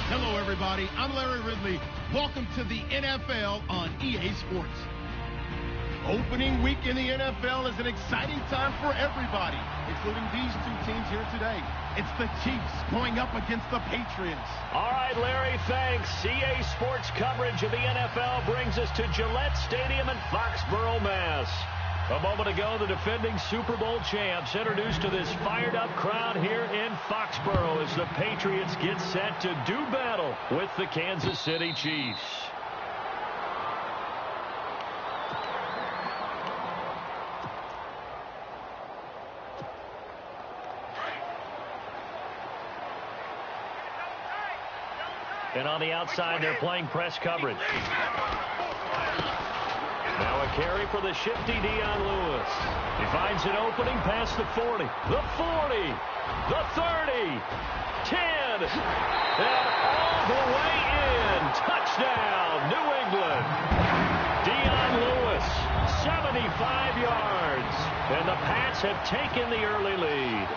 Hello, everybody. I'm Larry Ridley. Welcome to the NFL on EA Sports. Opening week in the NFL is an exciting time for everybody, including these two teams here today. It's the Chiefs going up against the Patriots. All right, Larry, thanks. EA Sports coverage of the NFL brings us to Gillette Stadium in Foxborough, Mass. A moment ago, the defending Super Bowl champs introduced to this fired-up crowd here in Foxborough as the Patriots get set to do battle with the Kansas City Chiefs. And on the outside, they're playing press coverage. Now a carry for the shifty Dion Lewis. He finds an opening past the 40, the 40, the 30, 10, and all the way in. Touchdown, New England. Dion Lewis, 75 yards. And the Pats have taken the early lead.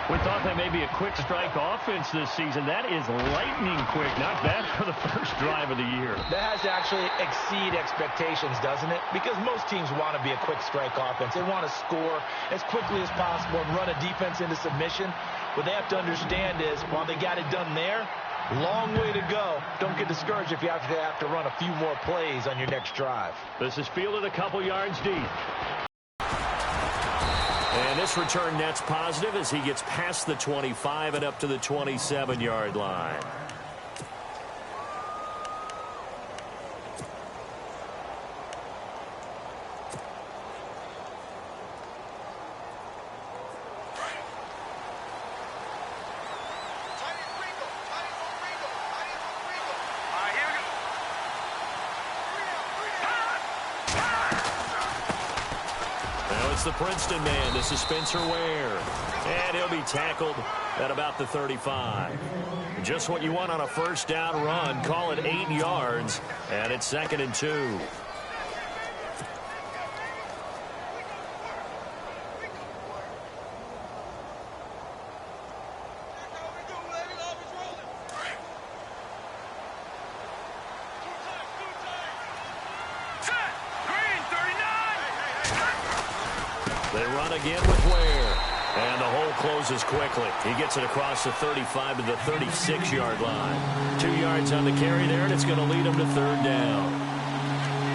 We thought that may be a quick strike offense this season. That is lightning quick. Not bad for the first drive of the year. That has to actually exceed expectations, doesn't it? Because most teams want to be a quick strike offense. They want to score as quickly as possible and run a defense into submission. What they have to understand is, while they got it done there, long way to go. Don't get discouraged if you have to run a few more plays on your next drive. This is fielded a couple yards deep. And this return net's positive as he gets past the 25 and up to the 27-yard line. The Princeton man, this is Spencer Ware. And he'll be tackled at about the 35. Just what you want on a first down run. Call it 8 yards. And it's 2nd and 2. They run again with Ware. And the hole closes quickly. He gets it across the 35 to the 36-yard line. 2 yards on the carry there, and it's going to lead him to 3rd down.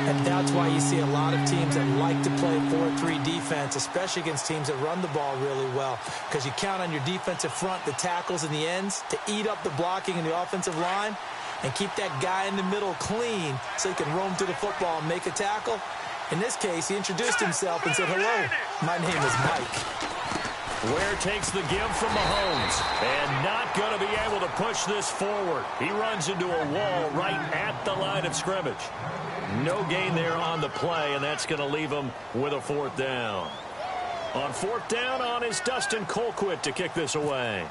And that's why you see a lot of teams that like to play 4-3 defense, especially against teams that run the ball really well. Because you count on your defensive front, the tackles and the ends, to eat up the blocking in the offensive line and keep that guy in the middle clean so he can roam through the football and make a tackle. In this case, he introduced himself and said, "Hello, my name is Mike." Ware takes the give from Mahomes and not going to be able to push this forward. He runs into a wall right at the line of scrimmage. No gain there on the play, and that's going to leave him with a 4th down. On 4th down on is Dustin Colquitt to kick this away.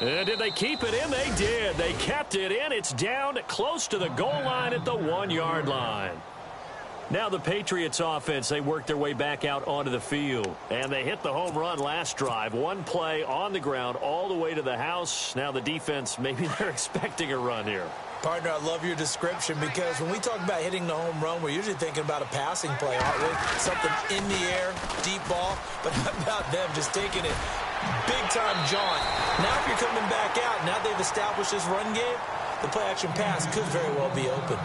And did they keep it in? They did. They kept it in. It's down close to the goal line at the 1-yard line. Now the Patriots offense, they work their way back out onto the field. And they hit the home run last drive. One play on the ground all the way to the house. Now the defense, maybe they're expecting a run here. Partner, I love your description because when we talk about hitting the home run, we're usually thinking about a passing play, aren't we? Something in the air, deep ball, but how about them just taking it big-time jaunt. Now if you're coming back out, now they've established this run game, the play-action pass could very well be open.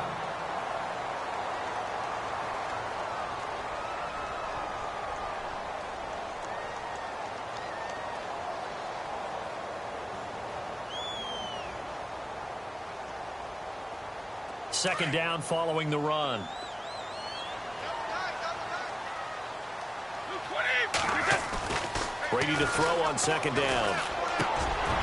Second down following the run. Brady to throw on second down.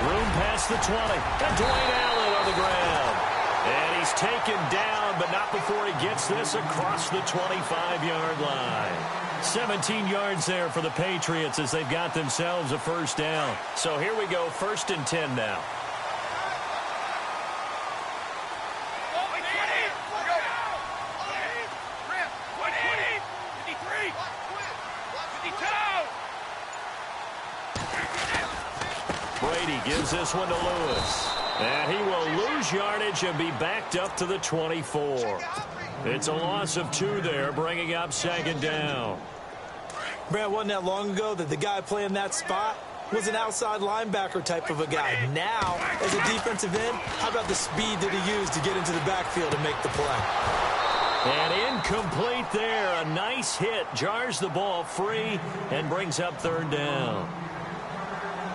Room past the 20. And Dwayne Allen on the ground. And he's taken down, but not before he gets this across the 25-yard line. 17 yards there for the Patriots as they've got themselves a first down. So here we go, 1st and 10 now. Brady gives this one to Lewis. And he will lose yardage and be backed up to the 24. It's a loss of 2 there, bringing up second down. Brad, wasn't that long ago that the guy playing that spot was an outside linebacker type of a guy. Now, as a defensive end, how about the speed that he used to get into the backfield and make the play? And incomplete there. A nice hit. Jars the ball free and brings up 3rd down.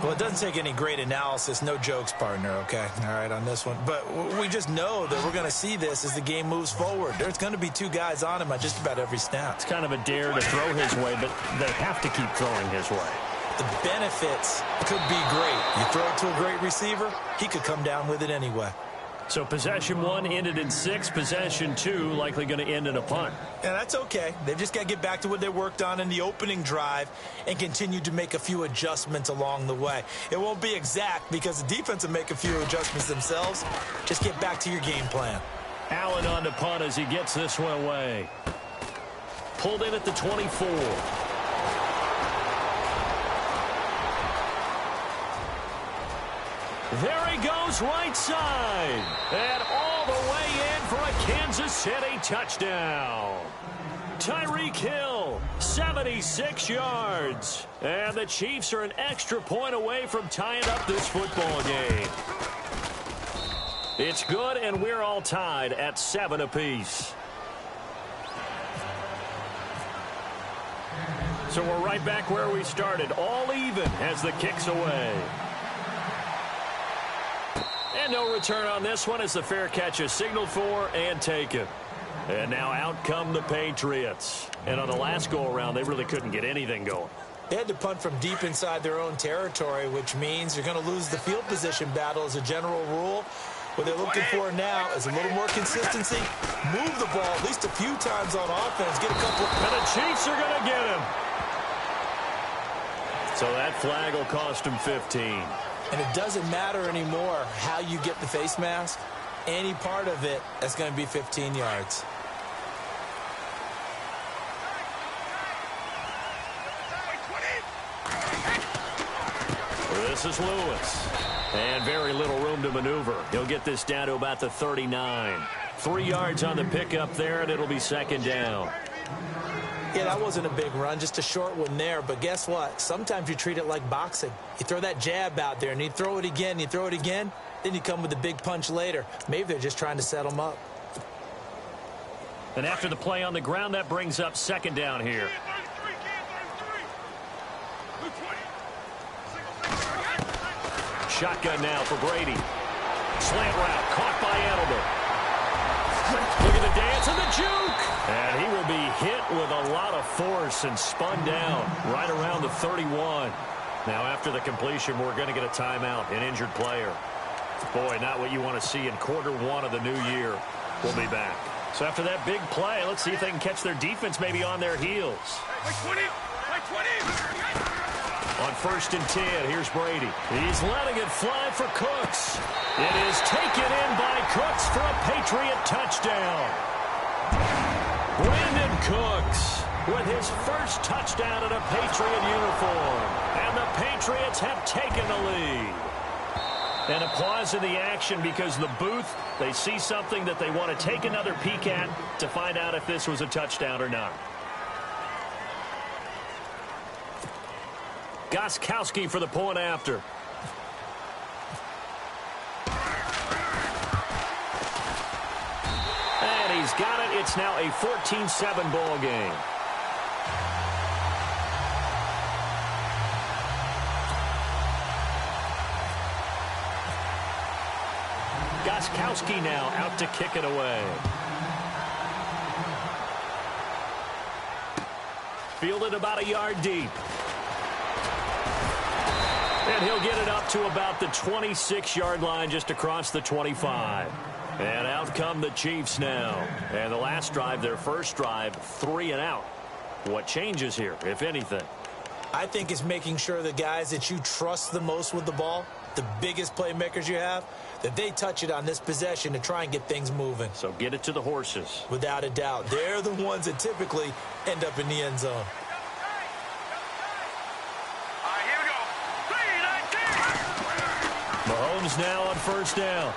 Well, it doesn't take any great analysis. No jokes, partner, okay? All right, on this one. But we just know that we're going to see this as the game moves forward. There's going to be 2 guys on him at just about every snap. It's kind of a dare to throw his way, but they have to keep throwing his way. The benefits could be great. You throw it to a great receiver, he could come down with it anyway. So possession 1 ended in 6. Possession 2 likely going to end in a punt. Yeah, that's okay. They've just got to get back to what they worked on in the opening drive and continue to make a few adjustments along the way. It won't be exact because the defense will make a few adjustments themselves. Just get back to your game plan. Allen on the punt as he gets this one away. Pulled in at the 24. There he goes right side. And all the way in for a Kansas City touchdown. Tyreek Hill, 76 yards. And the Chiefs are an extra point away from tying up this football game. It's good, and we're all tied at 7 apiece. So we're right back where we started, all even as the kick's away. And no return on this one as the fair catch is signaled for and taken. And now out come the Patriots. And on the last go-around, they really couldn't get anything going. They had to punt from deep inside their own territory, which means you're going to lose the field position battle as a general rule. What they're looking for now is a little more consistency. Move the ball at least a few times on offense. Get a couple of... And the Chiefs are going to get him. So that flag will cost him 15. And it doesn't matter anymore how you get the face mask. Any part of it, that's going to be 15 yards. This is Lewis. And very little room to maneuver. He'll get this down to about the 39. 3 yards on the pickup there, and it'll be second down. Yeah, that wasn't a big run, just a short one there. But guess what? Sometimes you treat it like boxing. You throw that jab out there, and you throw it again, then you come with a big punch later. Maybe they're just trying to set them up. And after the play on the ground, that brings up second down here. Shotgun now for Brady. Slant route, caught by Edelman. Look at the dance and the juke. And he will be hit with a lot of force and spun down right around the 31. Now after the completion, we're going to get a timeout, an injured player. Boy, not what you want to see in quarter 1 of the new year. We'll be back. So after that big play, let's see if they can catch their defense maybe on their heels. On 1st and 10, here's Brady. He's letting it fly for Cooks. It is taken in by Cooks for a Patriot touchdown. Brandon Cooks with his first touchdown in a Patriot uniform. And the Patriots have taken the lead. And applause in the action because the booth, they see something that they want to take another peek at to find out if this was a touchdown or not. Gostkowski for the point after. And he's got it. It's now a 14-7 ball game. Gostkowski now out to kick it away. Fielded about a yard deep. And he'll get it up to about the 26-yard line just across the 25. And out come the Chiefs now. And the last drive, their first drive, 3 and out. What changes here, if anything? I think it's making sure the guys that you trust the most with the ball, the biggest playmakers you have, that they touch it on this possession to try and get things moving. So get it to the horses. Without a doubt. They're the ones that typically end up in the end zone. Mahomes now on first down.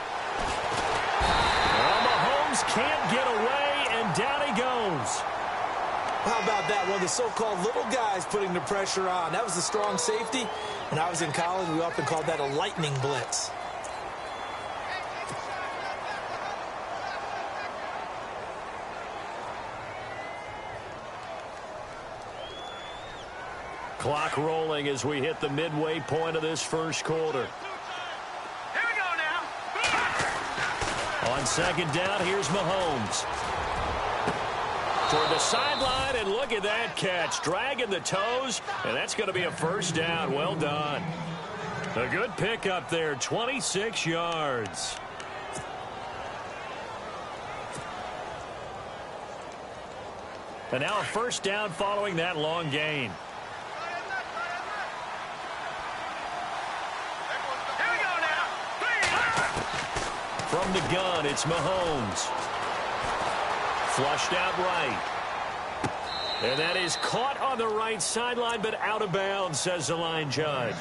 Well, Mahomes can't get away, and down he goes. How about that? One of the so-called little guys putting the pressure on. That was the strong safety. When I was in college, we often called that a lightning blitz. Clock rolling as we hit the midway point of this first quarter. On second down, here's Mahomes. Toward the sideline, and look at that catch. Dragging the toes, and that's going to be a first down. Well done. A good pickup there, 26 yards. And now a first down following that long gain. From the gun, it's Mahomes. Flushed out right. And that is caught on the right sideline, but out of bounds, says the line judge.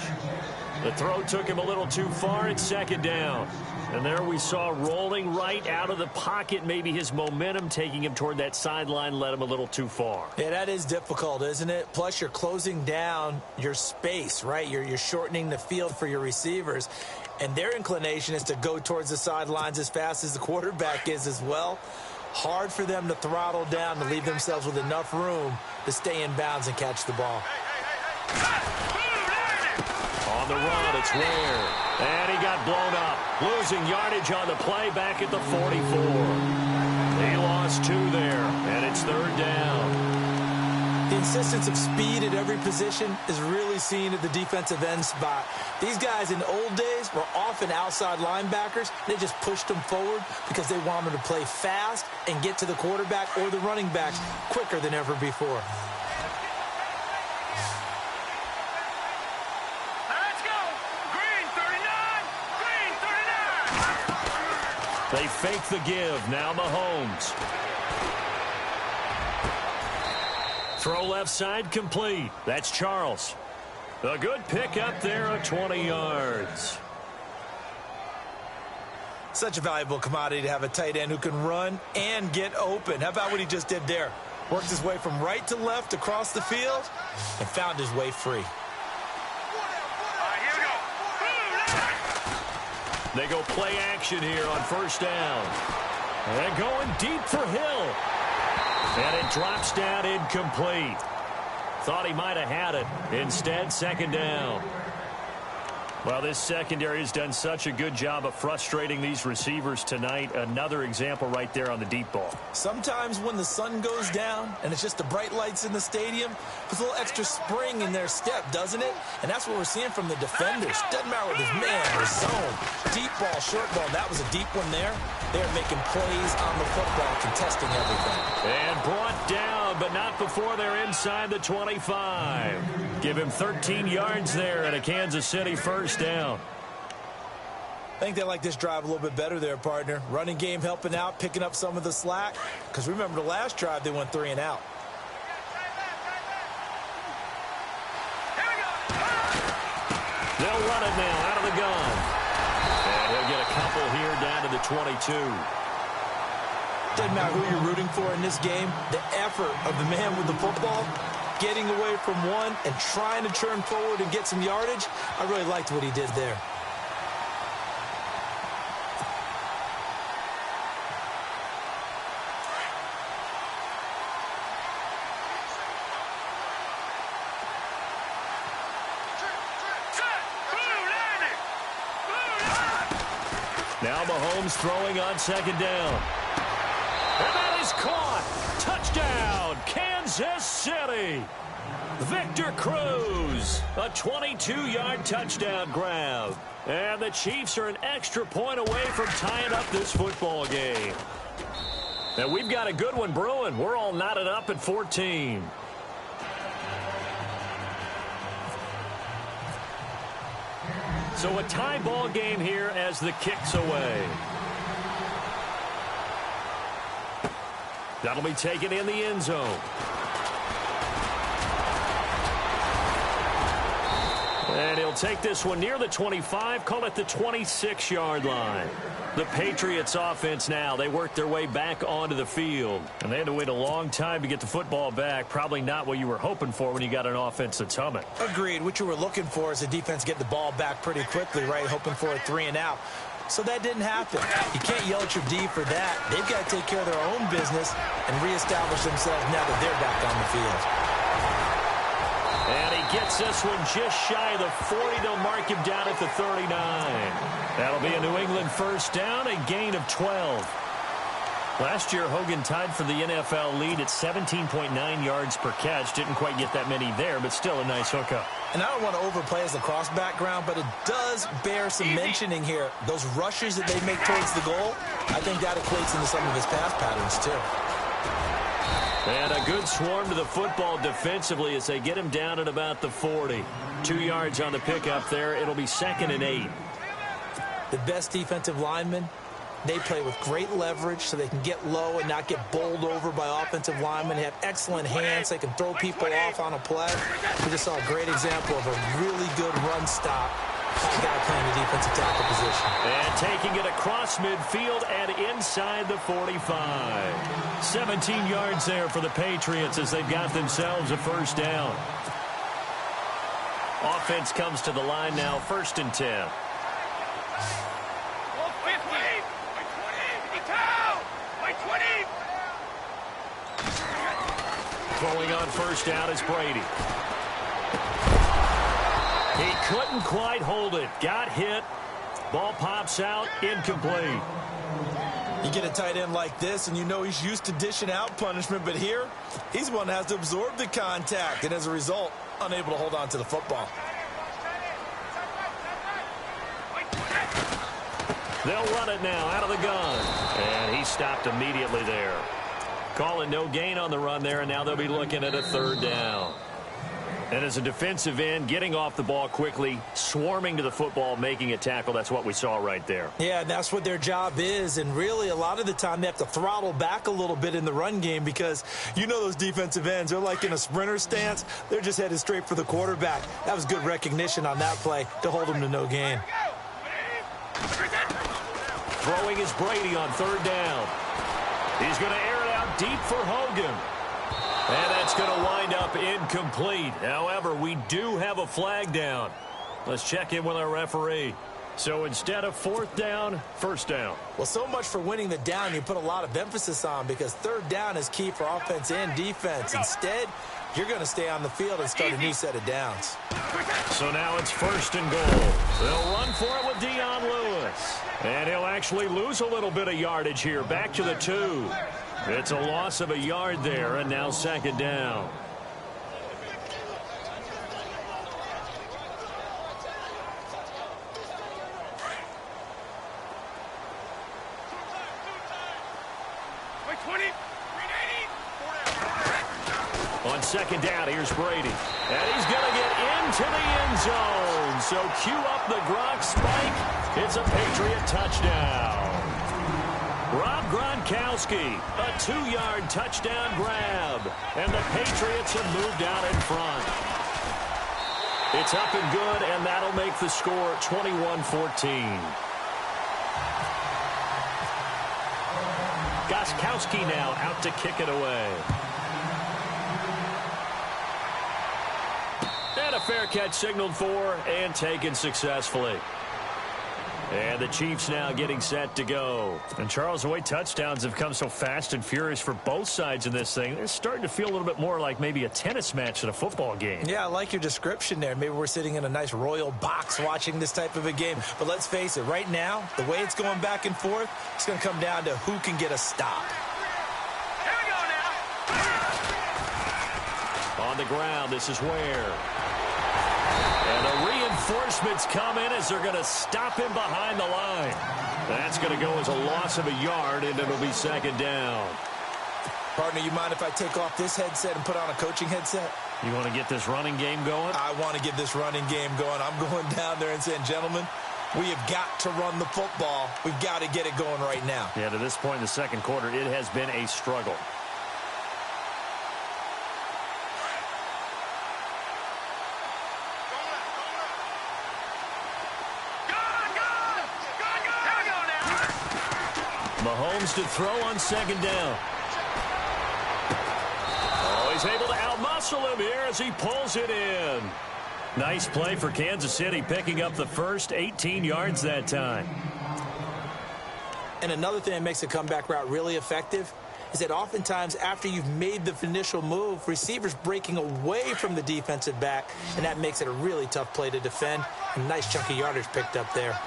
The throw took him a little too far at second down. And there we saw rolling right out of the pocket. Maybe his momentum taking him toward that sideline led him a little too far. Yeah, that is difficult, isn't it? Plus, you're closing down your space, right? You're shortening the field for your receivers. And their inclination is to go towards the sidelines as fast as the quarterback is as well. Hard for them to throttle down to leave themselves with enough room to stay in bounds and catch the ball. On the run, it's Ware. And he got blown up. Losing yardage on the play back at the 44. He lost 2 there, and it's third down. The insistence of speed at every position is really seen at the defensive end spot. These guys in the old days were often outside linebackers. They just pushed them forward because they wanted to play fast and get to the quarterback or the running backs quicker than ever before. Let's go! Green 39! Green 39! They fake the give. Now Mahomes. Throw left side complete. That's Charles. A good pick up there at 20 yards. Such a valuable commodity to have a tight end who can run and get open. How about what he just did there? Worked his way from right to left across the field and found his way free. They go play action here on first down. And going deep for Hill. And it drops down incomplete. Thought he might have had it. Instead, second down. Well, this secondary has done such a good job of frustrating these receivers tonight. Another example right there on the deep ball. Sometimes when the sun goes down and it's just the bright lights in the stadium, there's a little extra spring in their step, doesn't it? And that's what we're seeing from the defenders. Doesn't matter whether it's man or zone. Deep ball, short ball. That was a deep one there. They're making plays on the football, contesting everything. And brought down, but not before they're inside the 25. Give him 13 yards there and a Kansas City first down. I think they like this drive a little bit better there, partner. Running game helping out, picking up some of the slack. Because remember the last drive, they went 3 and out. They'll run it now out of the gun. And he'll get a couple here down to the 22. Doesn't matter who you're rooting for in this game. The effort of the man with the football, getting away from one and trying to turn forward and get some yardage, I really liked what he did there. Now Mahomes throwing on second down. And that is caught. Touchdown, Kansas City. Victor Cruz, a 22-yard touchdown grab. And the Chiefs are an extra point away from tying up this football game. Now we've got a good one brewing. We're all knotted up at 14. So a tie ball game here as the kick's away. That'll be taken in the end zone. And he'll take this one near the 25, call it the 26-yard line. The Patriots offense now, they work their way back onto the field. And they had to wait a long time to get the football back. Probably not what you were hoping for when you got an offense that's humming. Agreed. What you were looking for is the defense get the ball back pretty quickly, right? Hoping for a 3 and out. So that didn't happen. You can't yell at your D for that. They've got to take care of their own business and reestablish themselves now that they're back on the field. And he gets this one just shy of the 40. They'll mark him down at the 39. That'll be a New England first down, a gain of 12. Last year, Hogan tied for the NFL lead at 17.9 yards per catch. Didn't quite get that many there, but still a nice hookup. And I don't want to overplay as a cross background, but it does bear some mentioning here. Those rushes that they make towards the goal, I think that equates into some of his pass patterns, too. And a good swarm to the football defensively as they get him down at about the 40. 2 yards on the pickup there. It'll be 2nd and 8. The best defensive linemen, they play with great leverage so they can get low and not get bowled over by offensive linemen. They have excellent hands. They can throw people off on a play. We just saw a great example of a really good run stop by a guy playing the defensive tackle position. And taking it across midfield and inside the 45. 17 yards there for the Patriots as they've got themselves a first down. Offense comes to the line now, 1st and 10. Throwing on first down is Brady. He couldn't quite hold it. Got hit. Ball pops out. Incomplete. You get a tight end like this, and you know he's used to dishing out punishment, but here, he's one that has to absorb the contact, and as a result, unable to hold on to the football. They'll run it now out of the gun. And he stopped immediately there. Calling no gain on the run there, and now they'll be looking at a 3rd down. And as a defensive end, getting off the ball quickly, swarming to the football, making a tackle, that's what we saw right there. Yeah, and that's what their job is, and really a lot of the time they have to throttle back a little bit in the run game because you know those defensive ends, they're like in a sprinter stance. They're just headed straight for the quarterback. That was good recognition on that play to hold them to no gain. Throwing is Brady on 3rd down. He's going to air it out deep for Hogan. And that's going to wind up incomplete. However, we do have a flag down. Let's check in with our referee. So instead of 4th down, 1st down. Well, so much for winning the down you put a lot of emphasis on because 3rd down is key for offense and defense. Instead, you're going to stay on the field and start a new set of downs. So now it's 1st and goal. They'll run for it with Dion Lewis. And he'll actually lose a little bit of yardage here. Back to the 2. It's a loss of a yard there, and now 2nd down. On 2nd down, here's Brady. And he's going to get into the end zone. So cue up the Gronk spike. It's a Patriot touchdown. Rob Gronkowski, a 2-yard touchdown grab. And the Patriots have moved out in front. It's up and good, and that'll make the score 21-14. Gronkowski now out to kick it away. And a fair catch signaled for and taken successfully. And the Chiefs now getting set to go. And Charles, the way touchdowns have come so fast and furious for both sides in this thing, it's starting to feel a little bit more like maybe a tennis match than a football game. Yeah, I like your description there. Maybe we're sitting in a nice royal box watching this type of a game. But let's face it, right now, the way it's going back and forth, it's going to come down to who can get a stop. Here we go now. On the ground, this is Ware. And the reinforcements come in as they're going to stop him behind the line. That's going to go as a loss of a yard, and it'll be second down. Partner, you mind if I take off this headset and put on a coaching headset? You want to get this running game going? I want to get this running game going. I'm going down there and saying, gentlemen, we have got to run the football. We've got to get it going right now. Yeah, to this point in the second quarter, it has been a struggle. Mahomes to throw on second down. Oh, he's able to outmuscle him here as he pulls it in. Nice play for Kansas City, picking up the first 18 yards that time. And another thing that makes a comeback route really effective is that oftentimes after you've made the initial move, receivers breaking away from the defensive back, and that makes it a really tough play to defend. A nice chunk of yardage picked up there.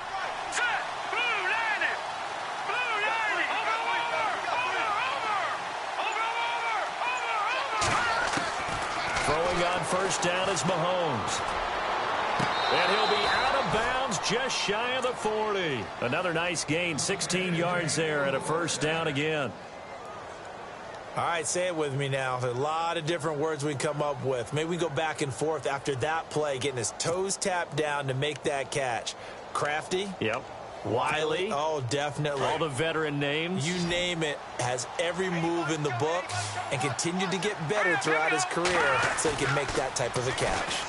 Throwing on first down is Mahomes. And he'll be out of bounds just shy of the 40. Another nice gain, 16 yards there at a first down again. All right, say it with me now. There's a lot of different words we come up with. Maybe we go back and forth after that play, getting his toes tapped down to make that catch. Crafty? Yep. Wiley? Oh, definitely. All the veteran names. You name it, has every move in the book and continued to get better throughout his career so he can make that type of a catch.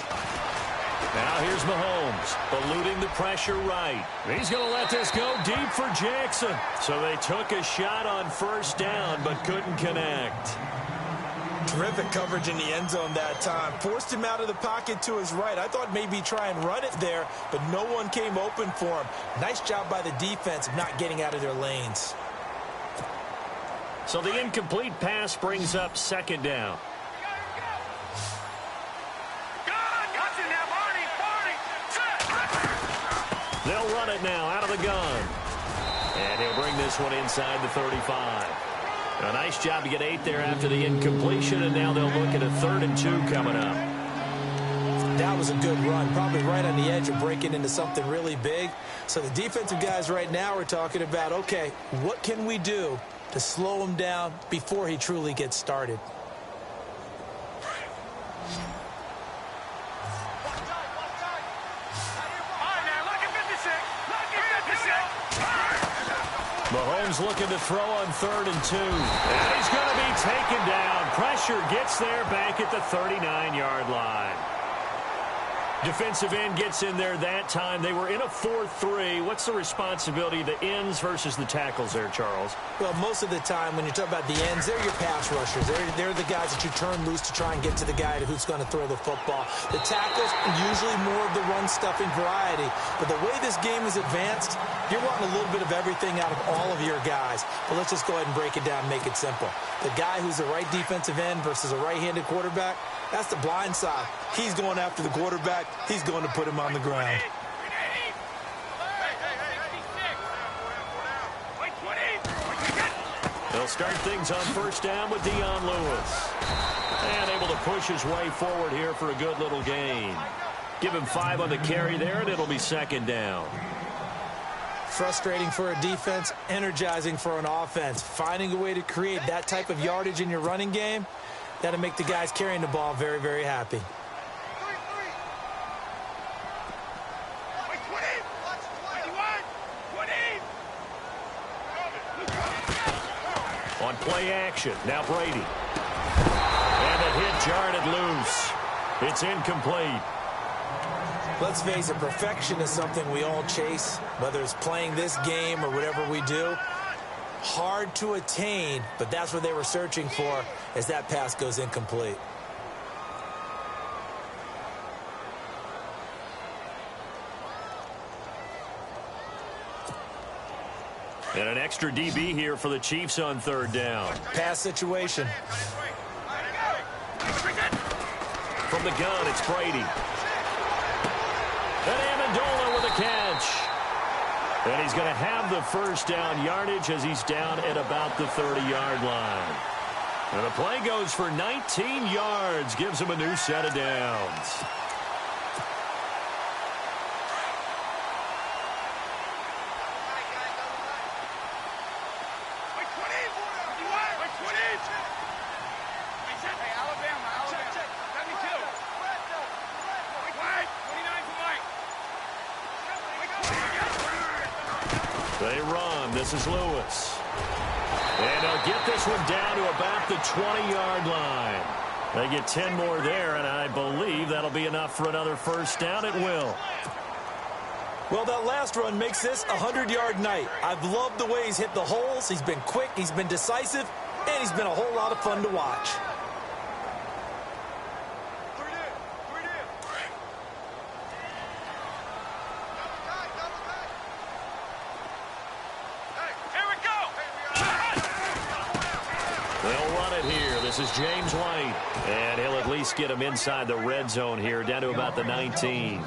Now here's Mahomes, eluding the pressure right. He's going to let this go deep for Jackson. So they took a shot on first down but couldn't connect. Terrific coverage in the end zone that time. Forced him out of the pocket to his right. I thought maybe try and run it there, but no one came open for him. Nice job by the defense of not getting out of their lanes. So the incomplete pass brings up second down. They'll run it now out of the gun. And he'll bring this one inside the 35. A nice job to get 8 there after the incompletion, and now they'll look at a 3rd and 2 coming up. That was a good run, probably right on the edge of breaking into something really big. So the defensive guys right now are talking about, okay, what can we do to slow him down before he truly gets started? Mahomes looking to throw on 3rd and 2. And he's going to be taken down. Pressure gets there back at the 39-yard line. Defensive end gets in there that time. They were in a 4-3. What's the responsibility of the ends versus the tackles there, Charles? Well, most of the time when you talk about the ends, they're your pass rushers. They're the guys that you turn loose to try and get to the guy who's going to throw the football. The tackles are usually more of the run-stuffing variety. But the way this game is advanced, you're wanting a little bit of everything out of all of your guys. But let's just go ahead and break it down and make it simple. The guy who's the right defensive end versus a right-handed quarterback, that's the blind side. He's going after the quarterback. He's going to put him on the ground. They'll start things on first down with Dion Lewis. And able to push his way forward here for a good little gain. Give him 5 on the carry there, and it'll be second down. Frustrating for a defense, energizing for an offense. Finding a way to create that type of yardage in your running game, that'll make the guys carrying the ball very, very happy. On play action, now Brady. And a hit jarred it loose. It's incomplete. Let's face it, perfection is something we all chase, whether it's playing this game or whatever we do. Hard to attain, but that's what they were searching for as that pass goes incomplete. And an extra DB here for the Chiefs on third down. Pass situation. From the gun, it's Brady. And Amendola with a catch. And he's going to have the first down yardage as he's down at about the 30-yard line. And the play goes for 19 yards, gives him a new set of downs. They run. This is Lewis. And they'll get this one down to about the 20-yard line. They get 10 more there, and I believe that'll be enough for another first down. It will. Well, that last run makes this a 100-yard night. I've loved the way he's hit the holes. He's been quick, he's been decisive, and he's been a whole lot of fun to watch. This is James White, and he'll at least get him inside the red zone here, down to about the 19.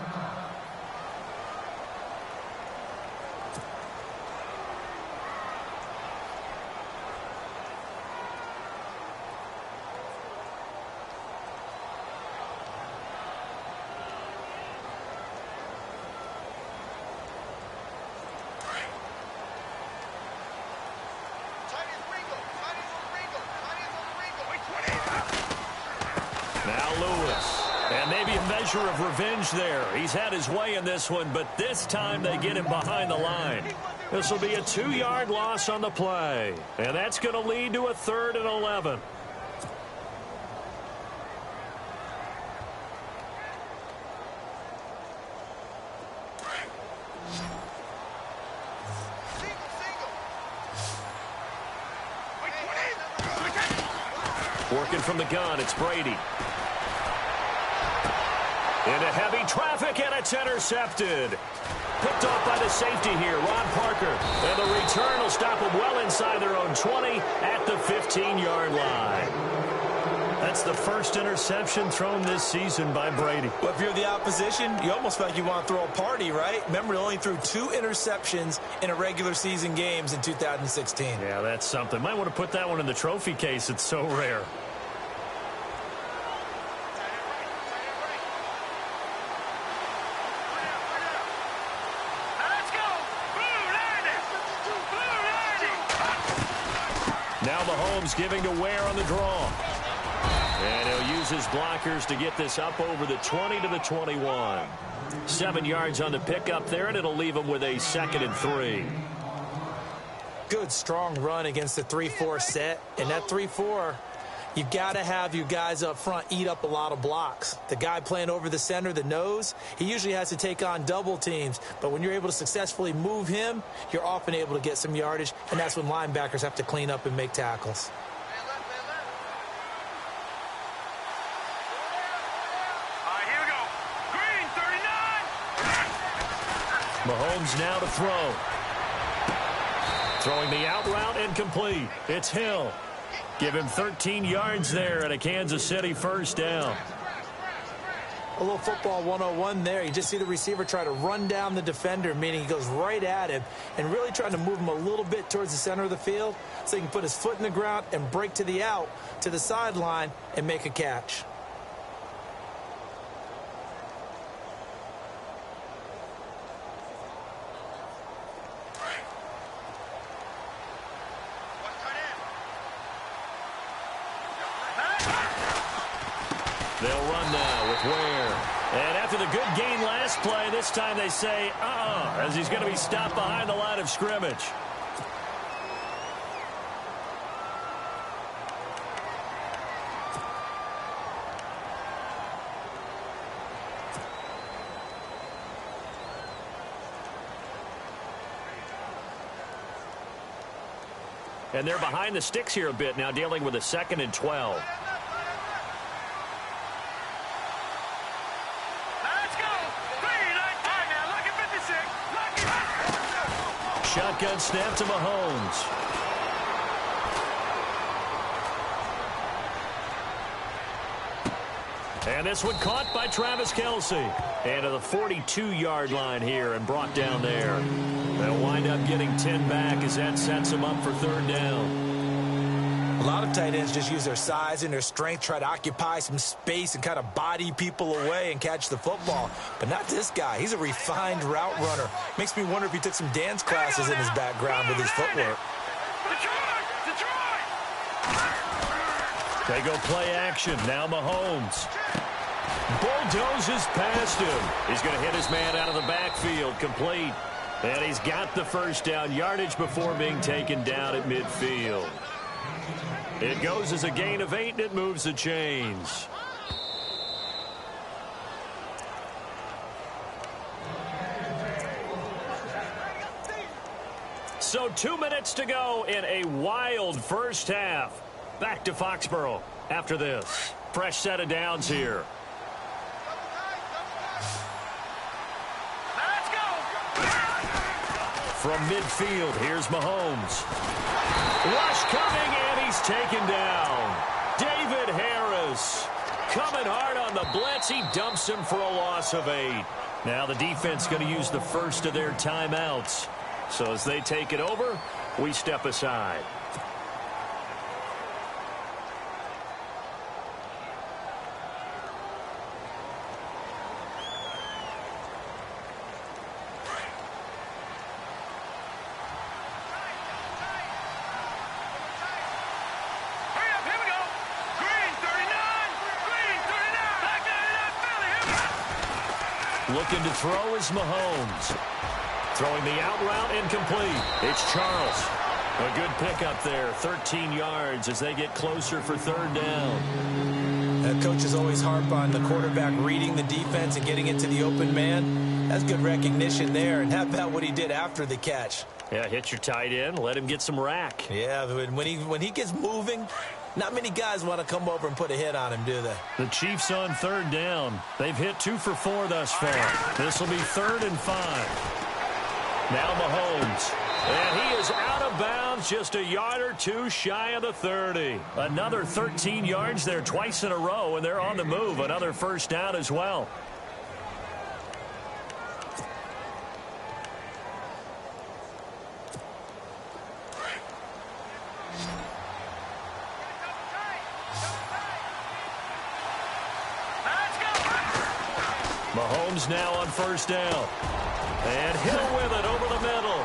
Of revenge there. He's had his way in this one, but this time they get him behind the line. This will be a 2-yard loss on the play, and that's going to lead to a 3rd and 11. Working from the gun, it's Brady. Into heavy traffic, and it's intercepted. Picked off by the safety here, Ron Parker. And the return will stop them well inside their own 20 at the 15-yard line. That's the first interception thrown this season by Brady. Well, if you're the opposition, you almost feel like you want to throw a party, right? Remember, he only threw 2 interceptions in a regular season games in 2016. Yeah, that's something. Might want to put that one in the trophy case. It's so rare. Now Mahomes giving to Ware on the draw. And he'll use his blockers to get this up over the 20 to the 21. 7 yards on the pickup there, and it'll leave him with a 2nd and 3. Good, strong run against the 3-4 set. And that 3-4, you've got to have your guys up front eat up a lot of blocks. The guy playing over the center, the nose, he usually has to take on double teams. But when you're able to successfully move him, you're often able to get some yardage, and that's when linebackers have to clean up and make tackles. Here we go. Green, 39. Mahomes now to throw. Throwing the out route incomplete. It's Hill. Give him 13 yards there and a Kansas City first down. A little football 101 there. You just see the receiver try to run down the defender, meaning he goes right at him and really trying to move him a little bit towards the center of the field so he can put his foot in the ground and break to the out, to the sideline, and make a catch. They'll run now with Ware. And after the good gain last play, this time they say, as he's going to be stopped behind the line of scrimmage. And they're behind the sticks here a bit now, dealing with a 2nd and 12. shotgun snap to Mahomes. And this one caught by Travis Kelce. And to the 42-yard line here and brought down there. They'll wind up getting 10 back as that sets them up for third down. A lot of tight ends just use their size and their strength, try to occupy some space and kind of body people away and catch the football. But not this guy. He's a refined route runner. Makes me wonder if he took some dance classes in his background with his footwork. They go play action. Now Mahomes bulldozes past him. He's going to hit his man out of the backfield. Complete. And he's got the first down. Yardage before being taken down at midfield. It goes as a gain of 8, and it moves the chains. So 2 minutes to go in a wild first half. Back to Foxborough after this. Fresh set of downs here. Let's go. From midfield, here's Mahomes. Rush coming, and he's taken down. David Harris coming hard on the blitz. He dumps him for a loss of 8. Now the defense going to use the first of their timeouts. So as they take it over, we step aside. Looking to throw is Mahomes. Throwing the out route incomplete. It's Charles. A good pickup there. 13 yards as they get closer for third down. Coaches always harp on the quarterback reading the defense and getting it to the open man. That's good recognition there. And how about what he did after the catch? Yeah, hit your tight end. Let him get some rack. Yeah, when he gets moving, not many guys want to come over and put a hit on him, do they? The Chiefs on third down. They've hit 2 for 4 thus far. This will be 3rd and 5. Now Mahomes. And he is out of bounds, just a yard or 2 shy of the 30. Another 13 yards there twice in a row, and they're on the move. Another first down as well. Mahomes now on first down. And Hill with it over the middle.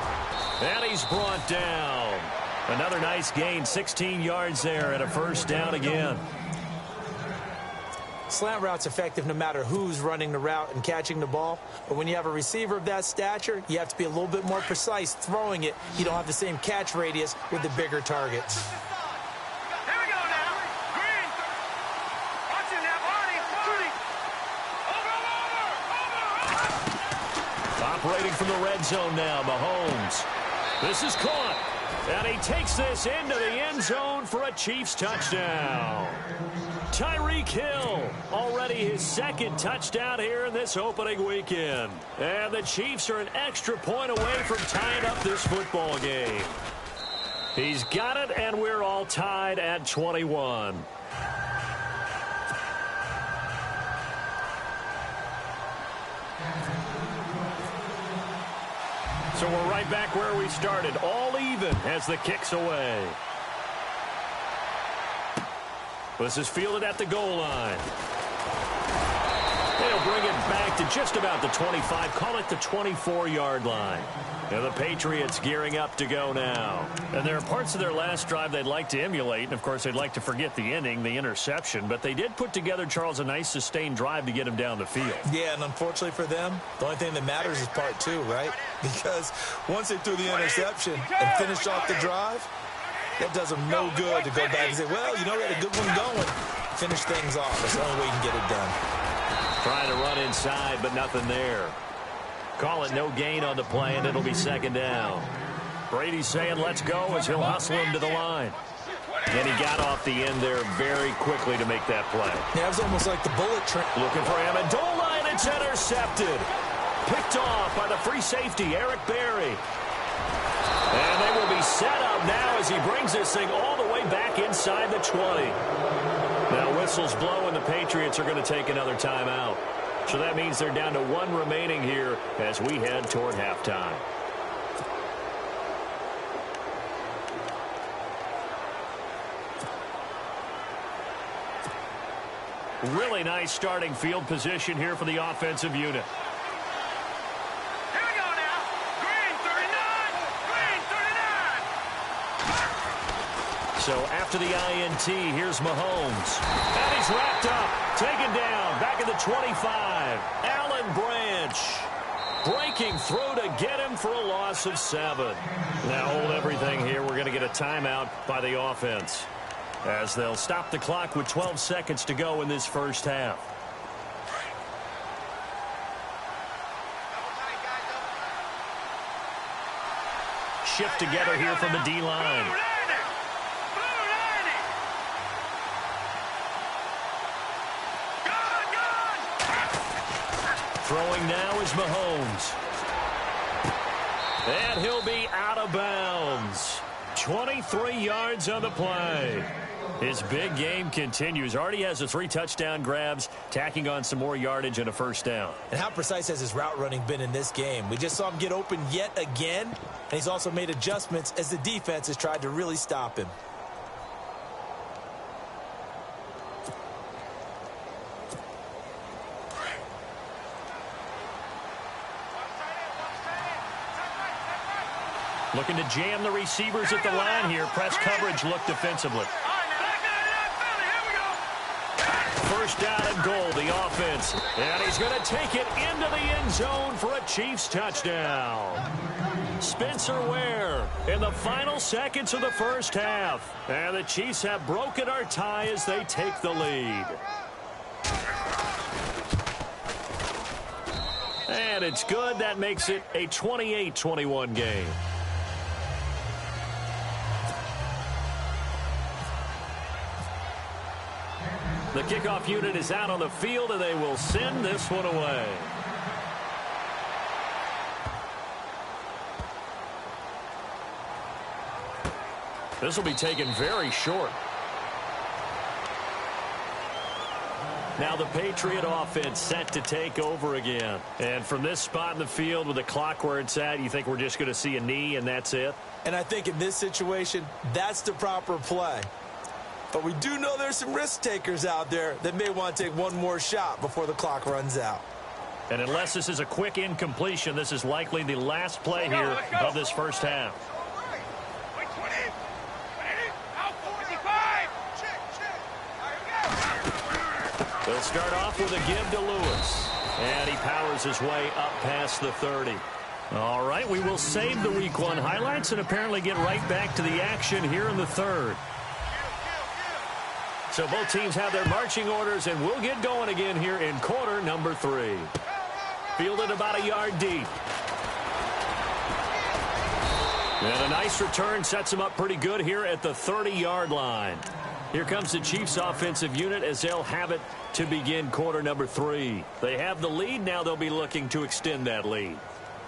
And he's brought down. Another nice gain, 16 yards there and a first down again. Slant route's effective no matter who's running the route and catching the ball. But when you have a receiver of that stature, you have to be a little bit more precise throwing it. You don't have the same catch radius with the bigger targets. Here we go now. Green. Watch it now, Barney. Footy. Over. Operating from the red zone now, Mahomes. This is caught. And he takes this into the end zone for a Chiefs touchdown. Tyreek Hill, already his second touchdown here in this opening weekend. And the Chiefs are an extra point away from tying up this football game. He's got it, and we're all tied at 21. So we're right back where we started, all even as the kick's away. This is fielded at the goal line. They'll bring it back to just about the 25, call it the 24-yard line. And the Patriots gearing up to go now. And there are parts of their last drive they'd like to emulate. And, of course, they'd like to forget the inning, the interception. But they did put together, Charles, a nice sustained drive to get him down the field. Yeah, and unfortunately for them, the only thing that matters is part 2, right? Because once they threw the interception and finished off the drive, that does them no good to go back and say, well, you know, we had a good one going. Finish things off. That's the only way you can get it done. Trying to run inside, but nothing there. Call it no gain on the play, and it'll be second down. Brady's saying let's go as he'll hustle him to the line. And he got off the end there very quickly to make that play. Yeah, it was almost like the bullet train. Looking for Amendola, and it's intercepted. Picked off by the free safety, Eric Berry. set up now as he brings this thing all the way back inside the 20. Now whistles blow and the Patriots are going to take another timeout. So that means they're down to 1 remaining here as we head toward halftime. Really nice starting field position here for the offensive unit. Here we go now. Green 39. Green 39. So after the INT, here's Mahomes. And he's wrapped up. Taken down. Back at the 25. Allen Branch breaking through to get him for a loss of 7. Now hold everything here. We're going to get a timeout by the offense, as they'll stop the clock with 12 seconds to go in this first half. Shift together here from the D-line. Throwing now is Mahomes. And he'll be out of bounds. 23 yards on the play. His big game continues. Already has the 3 touchdown grabs, tacking on some more yardage and a first down. And how precise has his route running been in this game? We just saw him get open yet again, and he's also made adjustments as the defense has tried to really stop him. Looking to jam the receivers at the line here. Press coverage look defensively. First down and goal, the offense. And he's going to take it into the end zone for a Chiefs touchdown. Spencer Ware in the final seconds of the first half. And the Chiefs have broken our tie as they take the lead. And it's good. That makes it a 28-21 game. The kickoff unit is out on the field, and they will send this one away. This will be taken very short. Now the Patriot offense set to take over again. And from this spot in the field with the clock where it's at, you think we're just going to see a knee and that's it? And I think in this situation, that's the proper play. But we do know there's some risk takers out there that may want to take one more shot before the clock runs out. And unless this is a quick incompletion, this is likely the last play here of this first half. They'll start off with a give to Lewis. And he powers his way up past the 30. All right, we will save the Week 1 highlights and apparently get right back to the action here in the third. So both teams have their marching orders, and we'll get going again here in quarter number 3. Fielded about a yard deep. And a nice return sets him up pretty good here at the 30-yard line. Here comes the Chiefs offensive unit as they'll have it to begin quarter number 3. They have the lead. Now they'll be looking to extend that lead.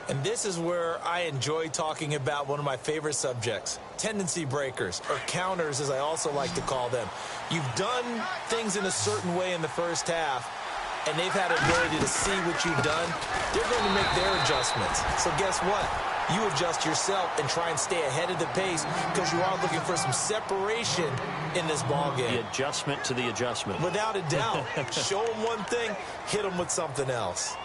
And this is where I enjoy talking about one of my favorite subjects, tendency breakers, or counters as I also like to call them. You've done things in a certain way in the first half, and they've had an ability to see what you've done. They're going to make their adjustments. So guess what? You adjust yourself and try and stay ahead of the pace because you are looking for some separation in this ballgame. The adjustment to the adjustment. Without a doubt. Show them one thing, hit them with something else.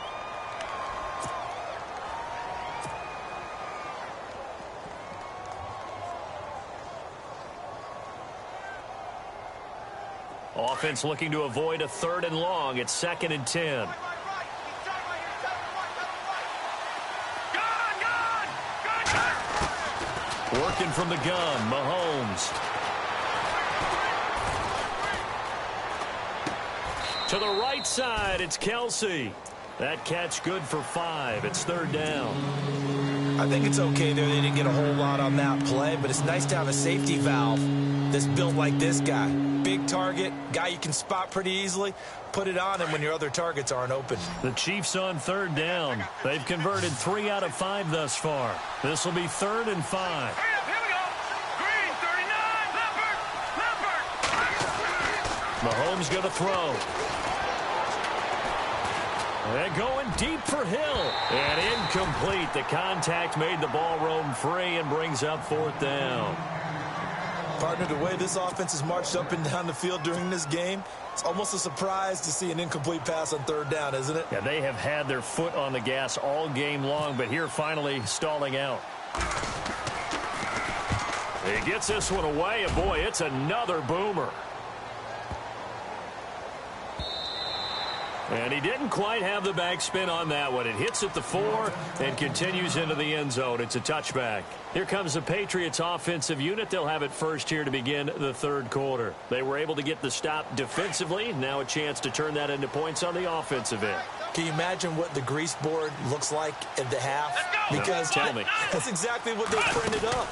Offense looking to avoid a 3rd and long. It's 2nd and 10. Working from the gun, Mahomes. To the right side, it's Kelsey. That catch good for 5. It's 3rd down. I think it's okay there. They didn't get a whole lot on that play, but it's nice to have a safety valve that's built like this guy. Big target, guy you can spot pretty easily. Put it on him when your other targets aren't open. The Chiefs on 3rd down. They've converted 3 out of 5 thus far. This will be 3rd and 5. Here we go. Mahomes going to throw. And going deep for Hill. And incomplete. The contact made the ball roam free and brings up 4th down. Partner, the way this offense has marched up and down the field during this game, it's almost a surprise to see an incomplete pass on 3rd down, isn't it? Yeah, they have had their foot on the gas all game long, but here finally stalling out. He gets this one away, and boy, it's another boomer. And he didn't quite have the backspin on that one. It hits at the 4 and continues into the end zone. It's a touchback. Here comes the Patriots offensive unit. They'll have it first here to begin the 3rd quarter. They were able to get the stop defensively. Now a chance to turn that into points on the offensive end. Can you imagine what the grease board looks like at the half? Because tell me. That's exactly what they printed up.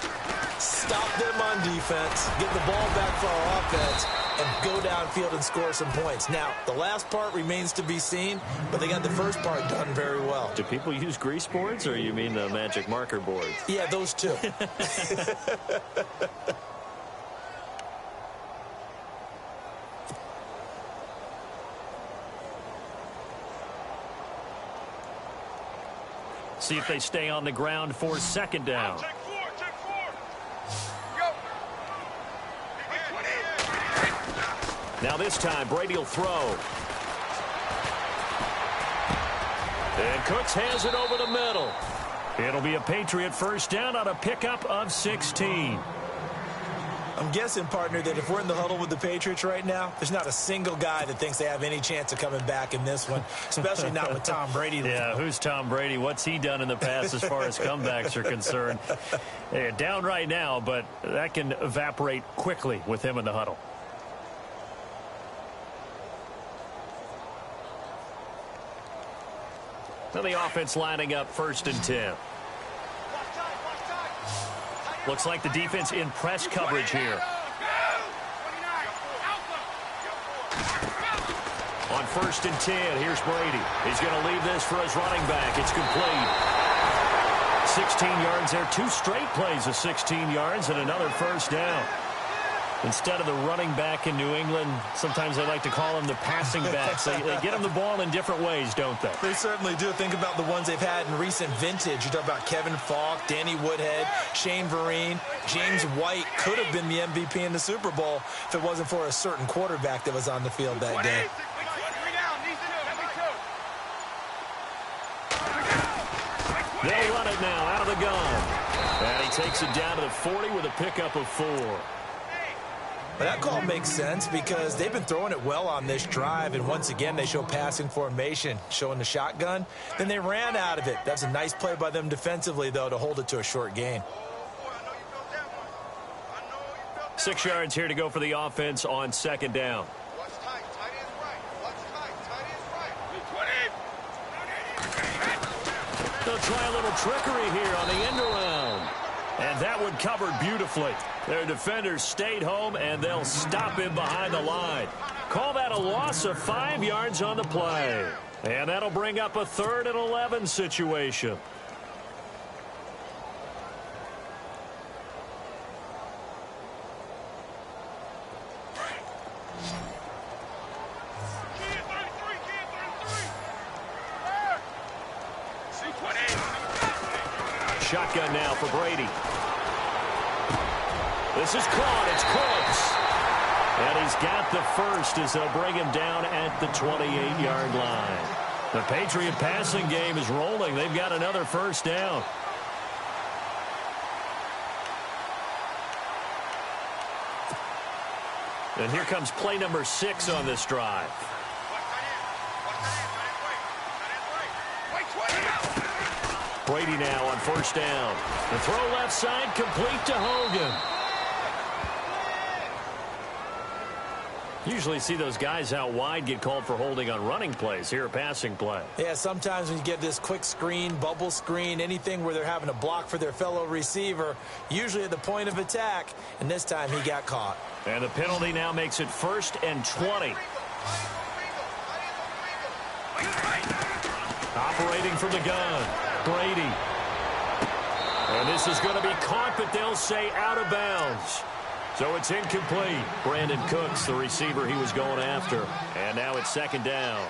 Stop them on defense, get the ball back for our offense, and go downfield and score some points. Now, the last part remains to be seen, but they got the first part done very well. Do people use grease boards, or you mean the magic marker boards? Yeah, those two. See if they stay on the ground for 2nd down. Check 4. Go. Now this time, Brady will throw. And Cooks has it over the middle. It'll be a Patriot first down on a pickup of 16. I'm guessing, partner, that if we're in the huddle with the Patriots right now, there's not a single guy that thinks they have any chance of coming back in this one, especially not with Tom Brady. Yeah, who's Tom Brady? What's he done in the past as far as comebacks are concerned? They're down right now, but that can evaporate quickly with him in the huddle. Now the offense lining up 1st and 10. Looks like the defense in press coverage here. On 1st and 10, here's Brady. He's going to leave this for his running back. It's complete. 16 yards there. 2 straight plays of 16 yards and another first down. Instead of the running back in New England, sometimes they like to call them the passing backs. They get them the ball in different ways, don't they? They certainly do. Think about the ones they've had in recent vintage. You talk about Kevin Falk, Danny Woodhead, Shane Vereen. James White could have been the MVP in the Super Bowl if it wasn't for a certain quarterback that was on the field that day. They'll run it now out of the gun. And he takes it down to the 40 with a pickup of 4. But that call makes sense because they've been throwing it well on this drive, and once again they show passing formation, showing the shotgun. Then they ran out of it. That's a nice play by them defensively, though, to hold it to a short gain. 6 yards here to go for the offense on 2nd down. They'll try a little trickery here on the end around. And that one covered beautifully. Their defenders stayed home, and they'll stop him behind the line. Call that a loss of 5 yards on the play. And that'll bring up a 3rd and 11 situation. Shotgun now for Brady. This is caught. It's close. And he's got the first as they'll bring him down at the 28-yard line. The Patriot passing game is rolling. They've got another first down. And here comes play number 6 on this drive. Brady now on 1st down. The throw left side complete to Hogan. Usually see those guys out wide get called for holding on running plays. Here a passing play. Yeah, sometimes when you get this quick screen, bubble screen, anything where they're having to block for their fellow receiver, usually at the point of attack, and this time he got caught. And the penalty now makes it 1st and 20. Operating from the gun, Brady. And this is going to be caught, but they'll say out of bounds. So it's incomplete. Brandon Cooks, the receiver he was going after. And now it's second down.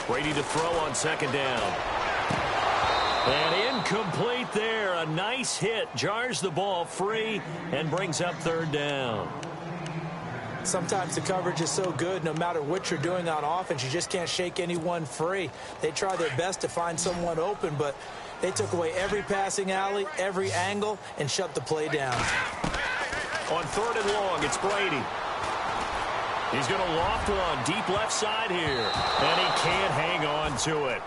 Brady to throw on second down. And incomplete there. A nice hit. Jars the ball free and brings up third down. Sometimes the coverage is so good, no matter what you're doing on offense, you just can't shake anyone free. They try their best to find someone open, but they took away every passing alley, every angle, and shut the play down. On third and long, it's Brady. He's going to loft one deep left side here, and he can't hang on to it.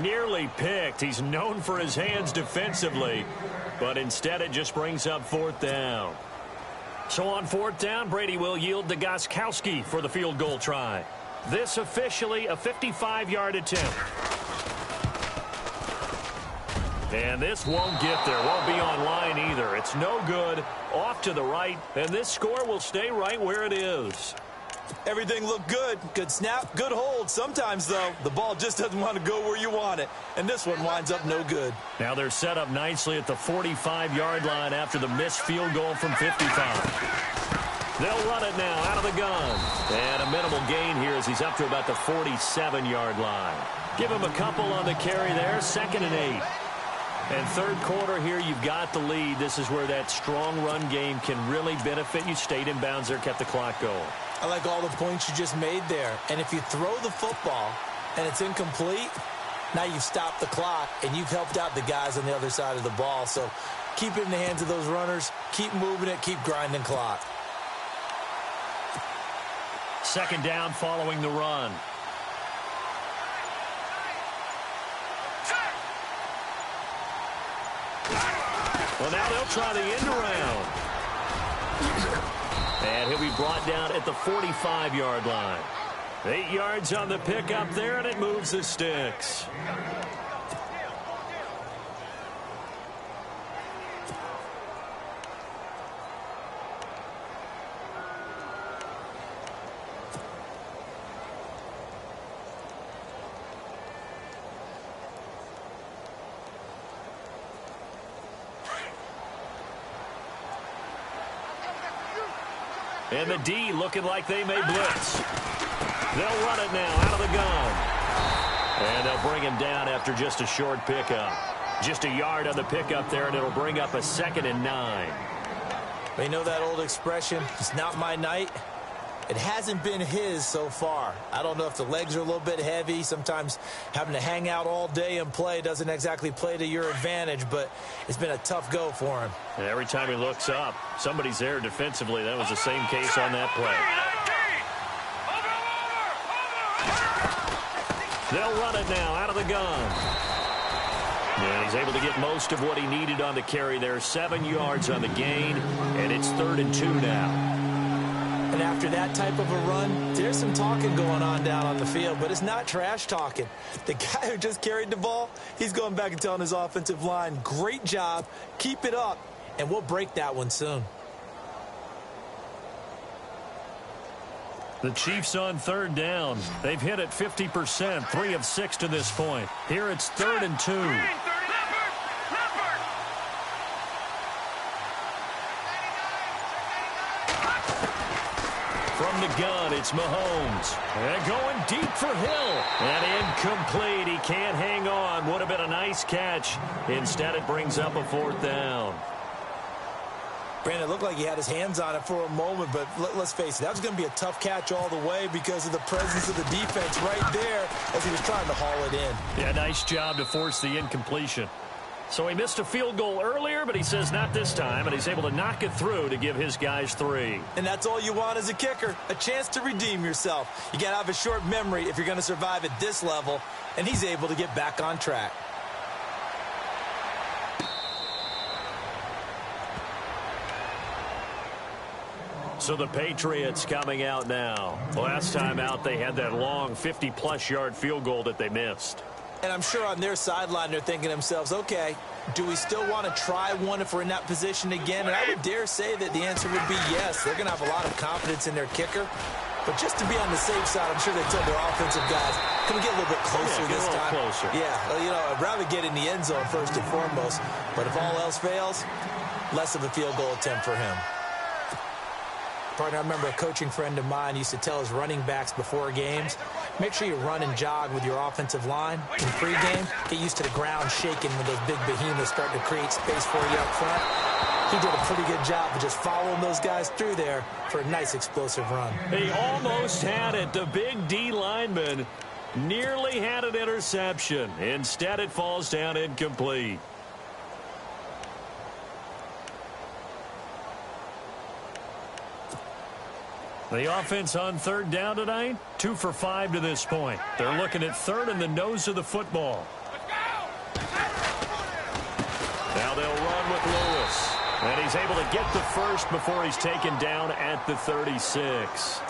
Nearly picked. He's known for his hands defensively, but instead it just brings up fourth down. So on fourth down, Brady will yield to Gostkowski for the field goal try. This officially a 55-yard attempt. And this won't get there. Won't be on line either. It's no good. Off to the right, and this score will stay right where it is. Everything looked good. Good snap, good hold. Sometimes, though, the ball just doesn't want to go where you want it. And this one winds up no good. Now they're set up nicely at the 45-yard line after the missed field goal from 55. They'll run it now out of the gun. And a minimal gain here as he's up to about the 47-yard line. Give him a couple on the carry there. 2nd and 8. And third quarter here, you've got the lead. This is where that strong run game can really benefit you. Stayed in bounds there, kept the clock going. I like all the points you just made there. And if you throw the football and it's incomplete, now you've stopped the clock and you've helped out the guys on the other side of the ball. So keep it in the hands of those runners. Keep moving it. Keep grinding clock. Second down following the run. Well, now they'll try the end around. And he'll be brought down at the 45-yard line. 8 yards on the pickup there, and it moves the sticks. And the D looking like they may blitz. They'll run it now out of the gun. And they'll bring him down after just a short pickup. Just a yard on the pickup there, and it'll bring up a 2nd and 9. You know that old expression, it's not my night? It hasn't been his so far. I don't know if the legs are a little bit heavy. Sometimes having to hang out all day and play doesn't exactly play to your advantage, but it's been a tough go for him. And every time he looks up, somebody's there defensively. That was the same case on that play. They'll run it now out of the gun. And he's able to get most of what he needed on the carry there. 7 yards on the gain, and it's 3rd and 2 now. And after that type of a run, there's some talking going on down on the field, but it's not trash talking. The guy who just carried the ball, he's going back and telling his offensive line, great job, keep it up, and we'll break that one soon. The Chiefs on third down. They've hit it 50%, 3 of 6 to this point. Here it's 3rd and 2. From the gun, it's Mahomes. And going deep for Hill. And incomplete. He can't hang on. Would have been a nice catch. Instead, it brings up a 4th down. Brandon, it looked like he had his hands on it for a moment, but let's face it, that was going to be a tough catch all the way because of the presence of the defense right there as he was trying to haul it in. Yeah, nice job to force the incompletion. So he missed a field goal earlier, but he says not this time, and he's able to knock it through to give his guys 3. And that's all you want as a kicker, a chance to redeem yourself. You got to have a short memory if you're going to survive at this level, and he's able to get back on track. So the Patriots coming out now. Last time out, they had that long 50-plus yard field goal that they missed. And I'm sure on their sideline, they're thinking to themselves, okay, do we still want to try one if we're in that position again? And I would dare say that the answer would be yes. They're going to have a lot of confidence in their kicker. But just to be on the safe side, I'm sure they told their offensive guys, can we get a little bit closer this time? Closer. Yeah, well, you know, I'd rather get in the end zone first and foremost. But if all else fails, less of a field goal attempt for him. Partner, I remember a coaching friend of mine used to tell his running backs before games, make sure you run and jog with your offensive line. In pregame, get used to the ground shaking when those big behemoths start to create space for you up front. He did a pretty good job of just following those guys through there for a nice explosive run. He almost had it. The big D lineman nearly had an interception. Instead, it falls down incomplete. The offense on third down tonight, 2 for 5 to this point. They're looking at third in the nose of the football. Now they'll run with Lewis. And he's able to get the first before he's taken down at the 36.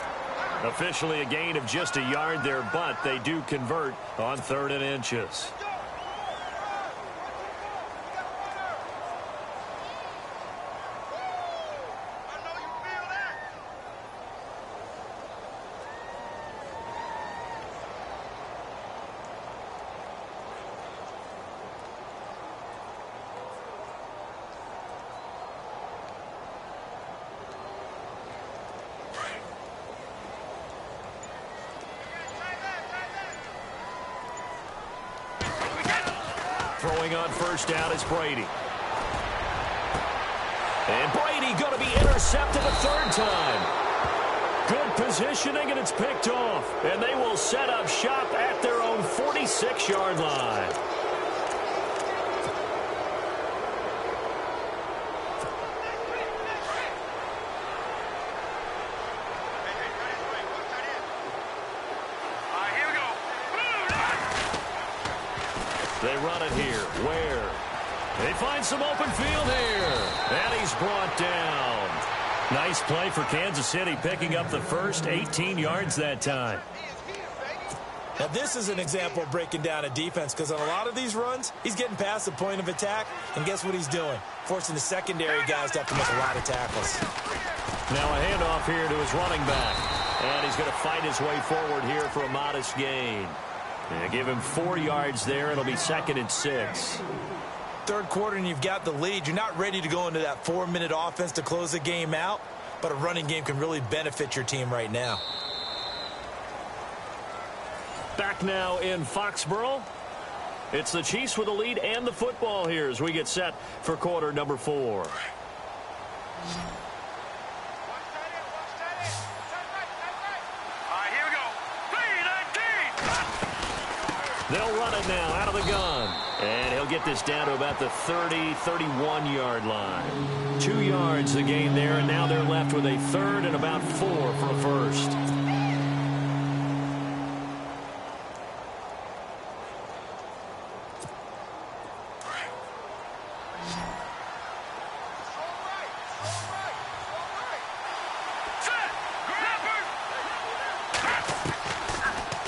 Officially a gain of just a yard there, but they do convert on 3rd and inches. Throwing on first down is Brady. And Brady going to be intercepted a 3rd time. Good positioning, and it's picked off. And they will set up shop at their own 46-yard line. They run it here. Where? They find some open field here. And he's brought down. Nice play for Kansas City, picking up the first 18 yards that time. Now, this is an example of breaking down a defense, because on a lot of these runs, he's getting past the point of attack, and guess what he's doing? Forcing the secondary guys to have to make a lot of tackles. Now a handoff here to his running back. And he's going to fight his way forward here for a modest gain. Yeah, give him 4 yards there. It'll be 2nd and 6. Third quarter and you've got the lead. You're not ready to go into that 4-minute offense to close the game out, but a running game can really benefit your team right now. Back now in Foxborough. It's the Chiefs with the lead and the football here as we get set for quarter number 4. They'll run it now out of the gun. And he'll get this down to about the 30, 31-yard line. 2 yards the gain there, and now they're left with a 3rd and about 4 for a first.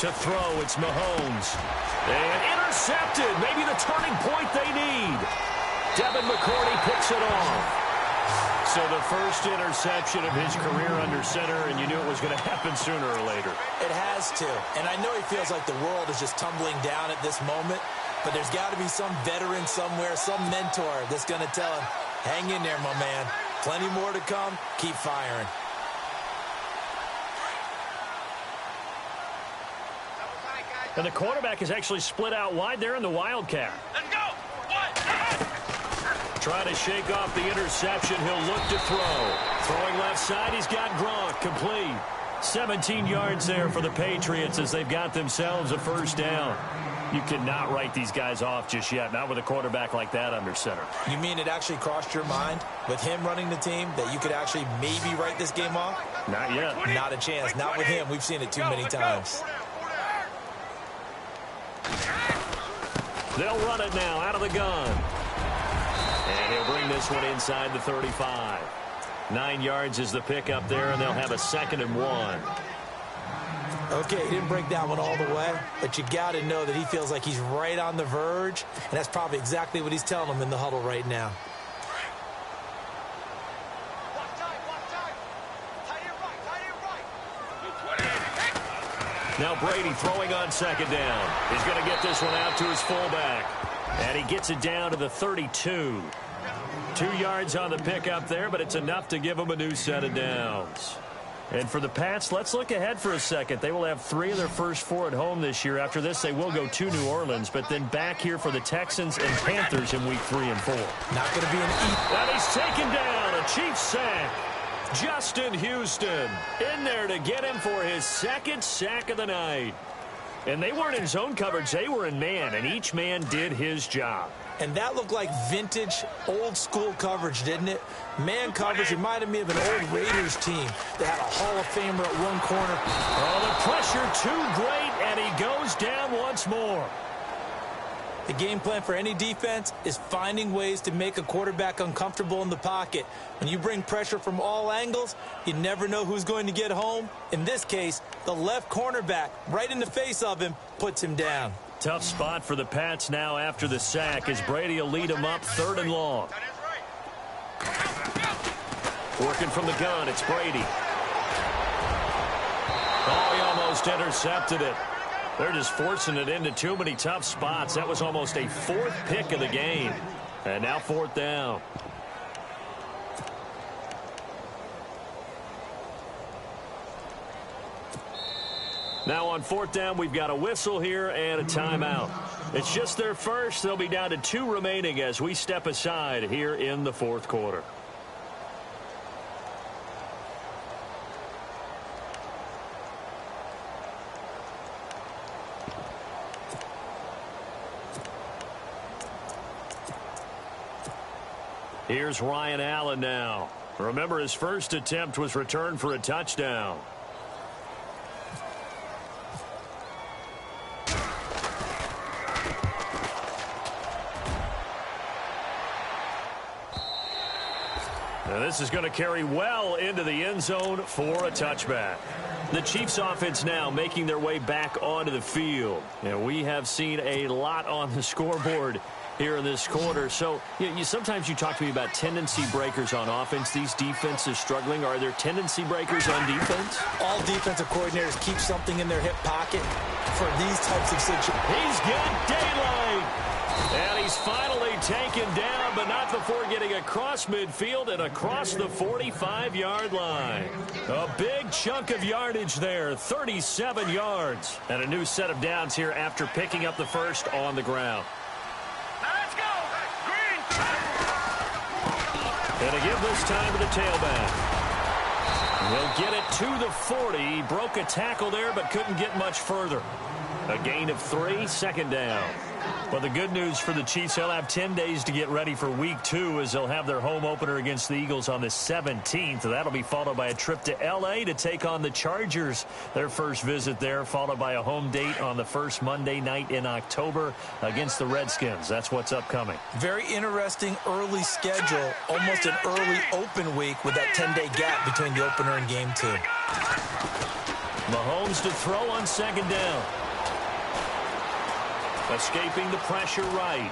To throw, it's Mahomes. And intercepted. Maybe the turning point they need. Devin McCourty picks it off. So the first interception of his career under center, and you knew it was going to happen sooner or later. It has to. And I know he feels like the world is just tumbling down at this moment, but there's got to be some veteran somewhere, some mentor that's going to tell him, hang in there, my man. Plenty more to come. Keep firing. And the quarterback is actually split out wide there in the Wildcat. Let's go. Trying to shake off the interception. He'll look to throw. Throwing left side, he's got Gronk. Complete. 17 yards there for the Patriots as they've got themselves a first down. You cannot write these guys off just yet, not with a quarterback like that under center. You mean it actually crossed your mind with him running the team that you could actually maybe write this game off? Not yet. Not a chance. Not with him. We've seen it too many times. They'll run it now out of the gun. And he'll bring this one inside the 35. 9 yards is the pickup there, and they'll have a 2nd and 1. Okay, he didn't break that one all the way, but you got to know that he feels like he's right on the verge, and that's probably exactly what he's telling them in the huddle right now. Now Brady throwing on second down. He's going to get this one out to his fullback. And he gets it down to the 32. 2 yards on the pickup there, but it's enough to give him a new set of downs. And for the Pats, let's look ahead for a second. They will have 3 of their first 4 at home this year. After this, they will go to New Orleans, but then back here for the Texans and Panthers in week 3 and 4. Not going to be an easy. And he's taken down. A Chiefs sack. Justin Houston in there to get him for his 2nd sack of the night. And they weren't in zone coverage. They were in man, and each man did his job. And that looked like vintage, old-school coverage, didn't it? Man coverage reminded me of an old Raiders team that had a Hall of Famer at one corner. Oh, the pressure too great, and he goes down once more. The game plan for any defense is finding ways to make a quarterback uncomfortable in the pocket. When you bring pressure from all angles, you never know who's going to get home. In this case, the left cornerback, right in the face of him, puts him down. Tough spot for the Pats now after the sack as Brady will lead him up 3rd and long. Working from the gun, it's Brady. Oh, he almost intercepted it. They're just forcing it into too many tough spots. That was almost a 4th pick of the game. And now 4th down. Now on 4th down, we've got a whistle here and a timeout. It's just their first. They'll be down to 2 remaining as we step aside here in the 4th quarter. Here's Ryan Allen now. Remember, his first attempt was returned for a touchdown. Now this is going to carry well into the end zone for a touchback. The Chiefs offense now making their way back onto the field. And we have seen a lot on the scoreboard here in this quarter. So sometimes you talk to me about tendency breakers on offense. These defenses struggling. Are there tendency breakers on defense? All defensive coordinators keep something in their hip pocket for these types of situations. He's got daylight. And he's finally taken down, but not before getting across midfield and across the 45-yard line. A big chunk of yardage there, 37 yards. And a new set of downs here after picking up the first on the ground. Let's go! Green! And to give this time to the tailback. He'll get it to the 40. He broke a tackle there, but couldn't get much further. A gain of 3, 2nd down. But the good news for the Chiefs, they'll have 10 days to get ready for week 2 as they'll have their home opener against the Eagles on the 17th. That'll be followed by a trip to L.A. to take on the Chargers. Their first visit there, followed by a home date on the first Monday night in October against the Redskins. That's what's upcoming. Very interesting early schedule, almost an early open week with that 10-day gap between the opener and game 2. Mahomes to throw on 2nd down. Escaping the pressure right.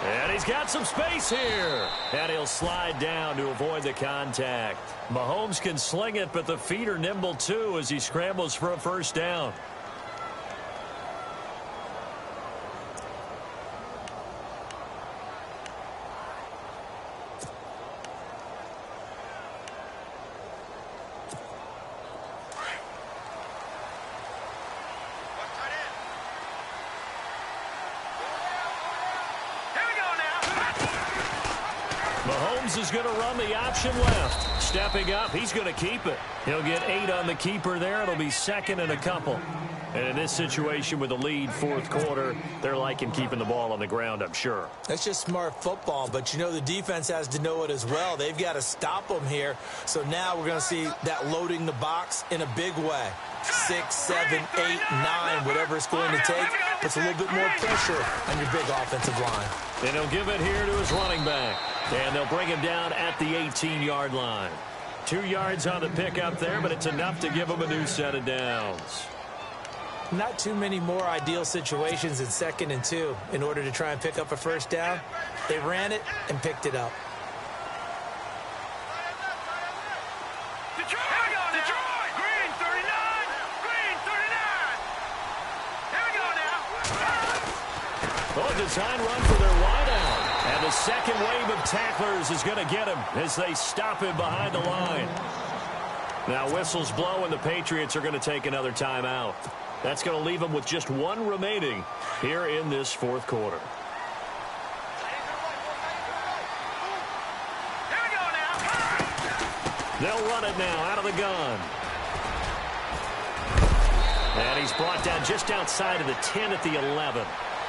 And he's got some space here. And he'll slide down to avoid the contact. Mahomes can sling it, but the feet are nimble too as he scrambles for a first down. Mahomes is going to run the option left. Stepping up, he's going to keep it. He'll get 8 on the keeper there. It'll be 2nd and a couple. And in this situation with the lead 4th quarter, they're liking keeping the ball on the ground, I'm sure. That's just smart football, but the defense has to know it as well. They've got to stop them here. So now we're going to see that loading the box in a big way. 6, 7, 8, 9, whatever it's going to take, puts a little bit more pressure on your big offensive line. And he'll give it here to his running back. And they'll bring him down at the 18-yard line. 2 yards on the pickup there, but it's enough to give him a new set of downs. Not too many more ideal situations in 2nd and 2 in order to try and pick up a first down. They ran it and picked it up. Detroit! Green 39! Green 39! a design run for their wideout. And the second wave of tacklers is going to get him as they stop him behind the line. Now whistles blow, and the Patriots are going to take another timeout. That's going to leave them with just one remaining here in this fourth quarter. Here we go now. They'll run it now out of the gun. And he's brought down just outside of the 10 at the 11.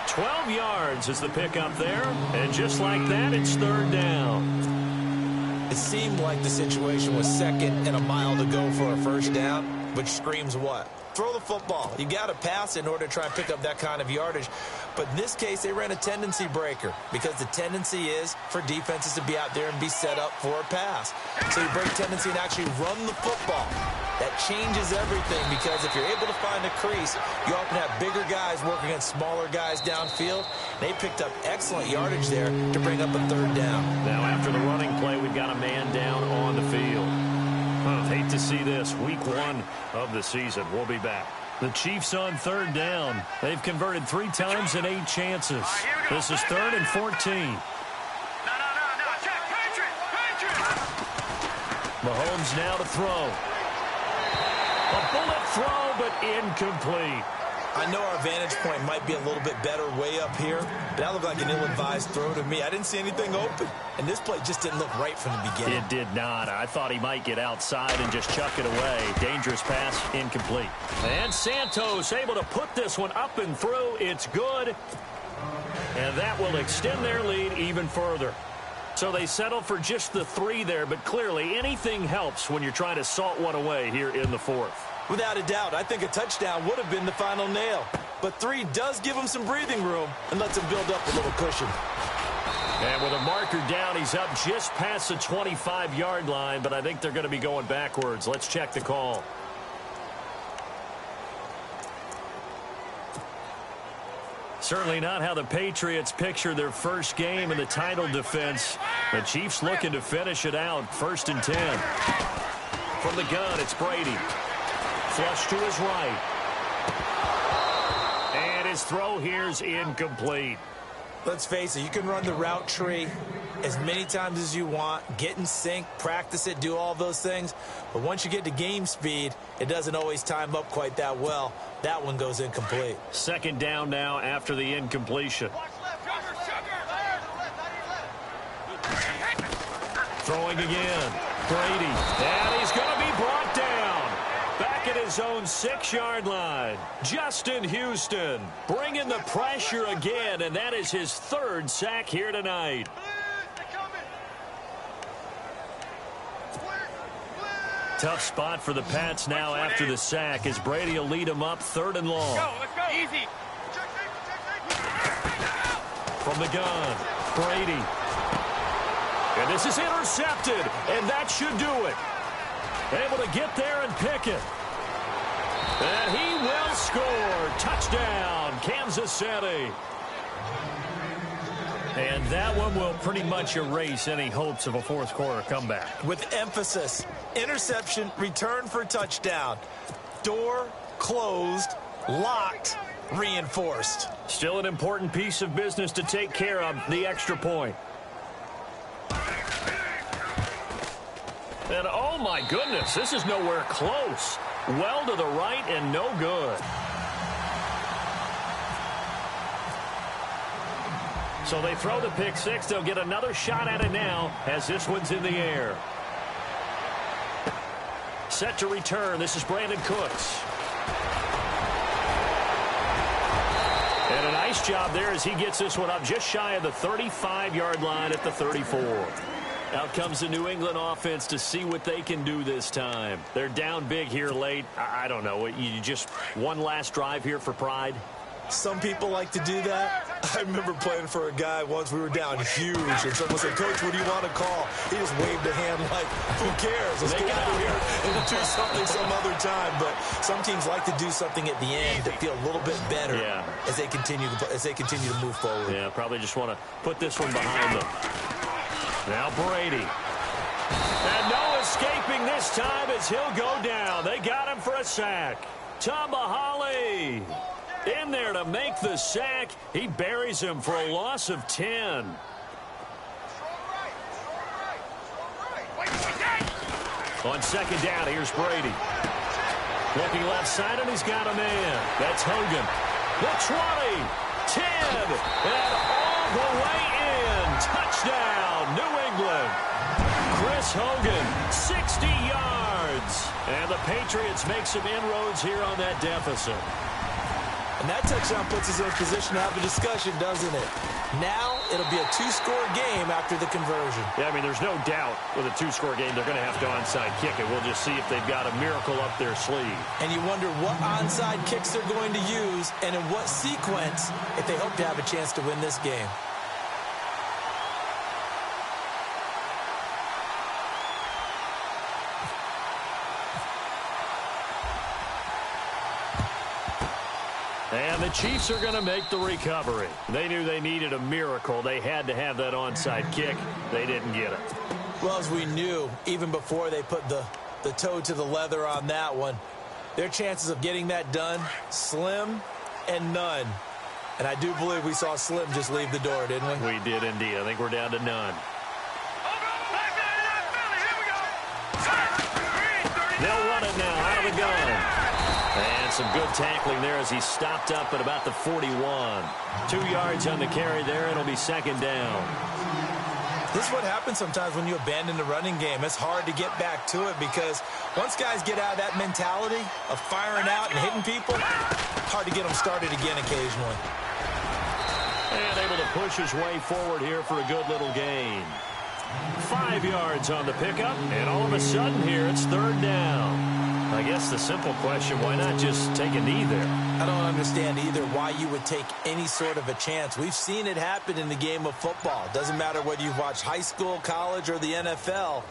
12 yards is the pickup there. And just like that, it's third down. It seemed like the situation was second and a mile to go for a first down, which screams what? Throw the football. You got to pass in order to try and pick up that kind of yardage. But in this case, they ran a tendency breaker because the tendency is for defenses to be out there and be set up for a pass. So you break tendency and actually run the football. That changes everything because if you're able to find a crease, you often have bigger guys working against smaller guys downfield. They picked up excellent yardage there to bring up a third down. Now after the running play, we've got a man down on the field. Hate to see this. Week 1 of the season. We'll be back. The Chiefs on third down. They've converted 3 times in 8 chances. This is 3rd and 14. No. Check. Patriots. Mahomes now to throw. A bullet throw, but incomplete. I know our vantage point might be a little bit better way up here, but that looked like an ill-advised throw to me. I didn't see anything open, and this play just didn't look right from the beginning. It did not. I thought he might get outside and just chuck it away. Dangerous pass, incomplete. And Santos able to put this one up and through. It's good, and that will extend their lead even further. So they settle for just the 3 there, but clearly anything helps when you're trying to salt one away here in the fourth. Without a doubt, I think a touchdown would have been the final nail. But 3 does give him some breathing room and lets him build up a little cushion. And with a marker down, he's up just past the 25-yard line, but I think they're going to be going backwards. Let's check the call. Certainly not how the Patriots picture their first game in the title defense. The Chiefs looking to finish it out. 1st and 10. From the gun, it's Brady. Flush to his right. And his throw here's incomplete. Let's face it, you can run the route tree as many times as you want, get in sync, practice it, do all those things. But once you get to game speed, it doesn't always time up quite that well. That one goes incomplete. 2nd down now after the incompletion. Throwing again. Brady. And he's going to be brought down. Back at his own 6-yard line. Justin Houston bringing the pressure again, and that is his 3rd sack here tonight. Tough spot for the Pats now after the sack as Brady will lead them up 3rd and long. Let's go. Easy. From the gun, Brady. And this is intercepted, and that should do it. Able to get there and pick it. And he will score. Touchdown, Kansas City. And that one will pretty much erase any hopes of a fourth quarter comeback. With emphasis, interception, return for touchdown. Door closed, locked, reinforced. Still an important piece of business to take care of, the extra point. And oh my goodness, this is nowhere close. Well to the right and no good. So they throw the pick 6. They'll get another shot at it now as this one's in the air. Set to return. This is Brandon Cooks. And a nice job there as he gets this one up just shy of the 35-yard line at the 34. Out comes the New England offense to see what they can do this time. They're down big here late. I don't know. You just one last drive here for pride? Some people like to do that. I remember playing for a guy once. We were down huge, and someone said, "Coach, what do you want to call?" He just waved a hand like, "Who cares? Let's get out of here and do something some other time." But some teams like to do something at the end to feel a little bit better as they continue to move forward. Yeah, probably just want to put this one behind them. Now Brady. And no escaping this time as he'll go down. They got him for a sack. Tomahawley. In there to make the sack. He buries him for a loss of 10. On second down, here's Brady. Looking left side, and he's got a man. That's Hogan. The 20, 10, and all the way in. Touchdown, New England. Chris Hogan, 60 yards. And the Patriots make some inroads here on that deficit. And that touchdown puts us in a position to have a discussion, doesn't it? Now it'll be a two-score game after the conversion. Yeah, I mean, there's no doubt with a two-score game they're going to have to onside kick it. We'll just see if they've got a miracle up their sleeve. And you wonder what onside kicks they're going to use and in what sequence if they hope to have a chance to win this game. And the Chiefs are going to make the recovery. They knew they needed a miracle. They had to have that onside kick. They didn't get it. Well, as we knew, even before they put the toe to the leather on that one, their chances of getting that done, slim and none. And I do believe we saw Slim just leave the door, didn't we? We did indeed. I think we're down to none. They'll run it now out of the gun. And some good tackling there as he stopped up at about the 41. 2 yards on the carry there. It'll be second down. This is what happens sometimes when you abandon the running game. It's hard to get back to it because once guys get out of that mentality of firing out and hitting people, hard to get them started again occasionally. And able to push his way forward here for a good little gain. 5 yards on the pickup, and all of a sudden here it's third down. I guess the simple question, why not just take a knee there? I don't understand either why you would take any sort of a chance. We've seen it happen in the game of football. Doesn't matter whether you've watched high school, college, or the NFL.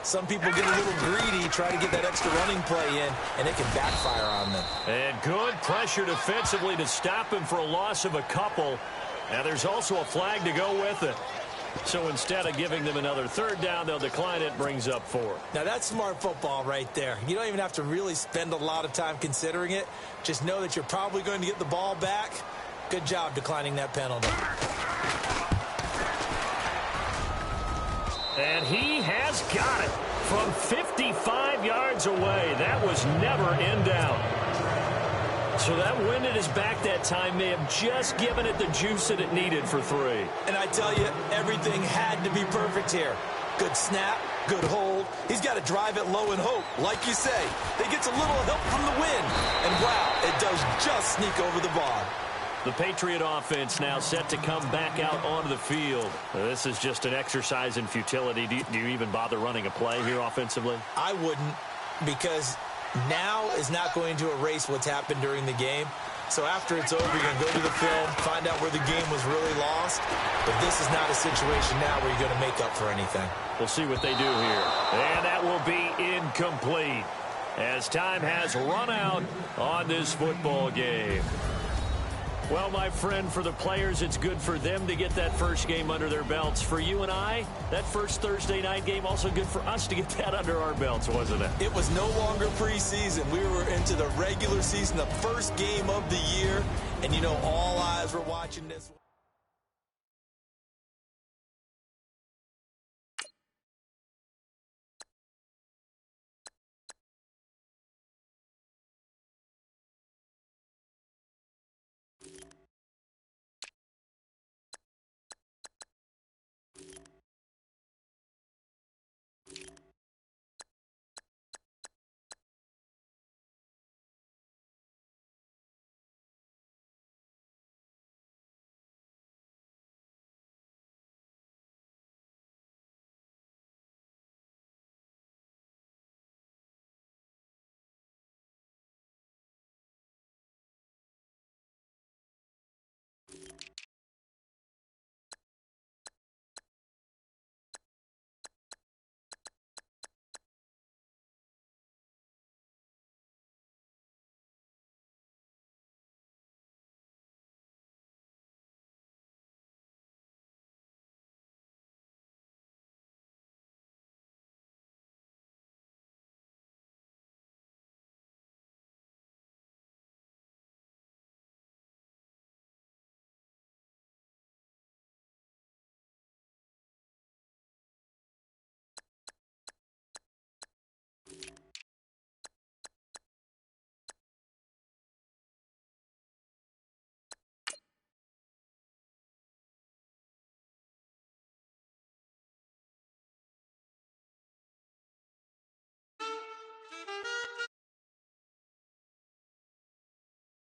Some people get a little greedy, try to get that extra running play in, and it can backfire on them. And good pressure defensively to stop him for a loss of a couple. And there's also a flag to go with it. So instead of giving them another third down, they'll decline it, brings up 4. Now that's smart football right there. You don't even have to really spend a lot of time considering it. Just know that you're probably going to get the ball back. Good job declining that penalty. And he has got it from 55 yards away. That was never in doubt. So that wind at his back that time may have just given it the juice that it needed for 3. And I tell you, everything had to be perfect here. Good snap, good hold. He's got to drive it low and hope, like you say. They gets a little help from the wind. And wow, it does just sneak over the bar. The Patriot offense now set to come back out onto the field. This is just an exercise in futility. Do you even bother running a play here offensively? I wouldn't, because now is not going to erase what's happened during the game. So after it's over, you're going to go to the film, find out where the game was really lost. But this is not a situation now where you're going to make up for anything. We'll see what they do here. And that will be incomplete as time has run out on this football game. Well, my friend, for the players, it's good for them to get that first game under their belts. For you and I, that first Thursday night game, also good for us to get that under our belts, wasn't it? It was no longer preseason. We were into the regular season, the first game of the year. And, you know, all eyes were watching this one.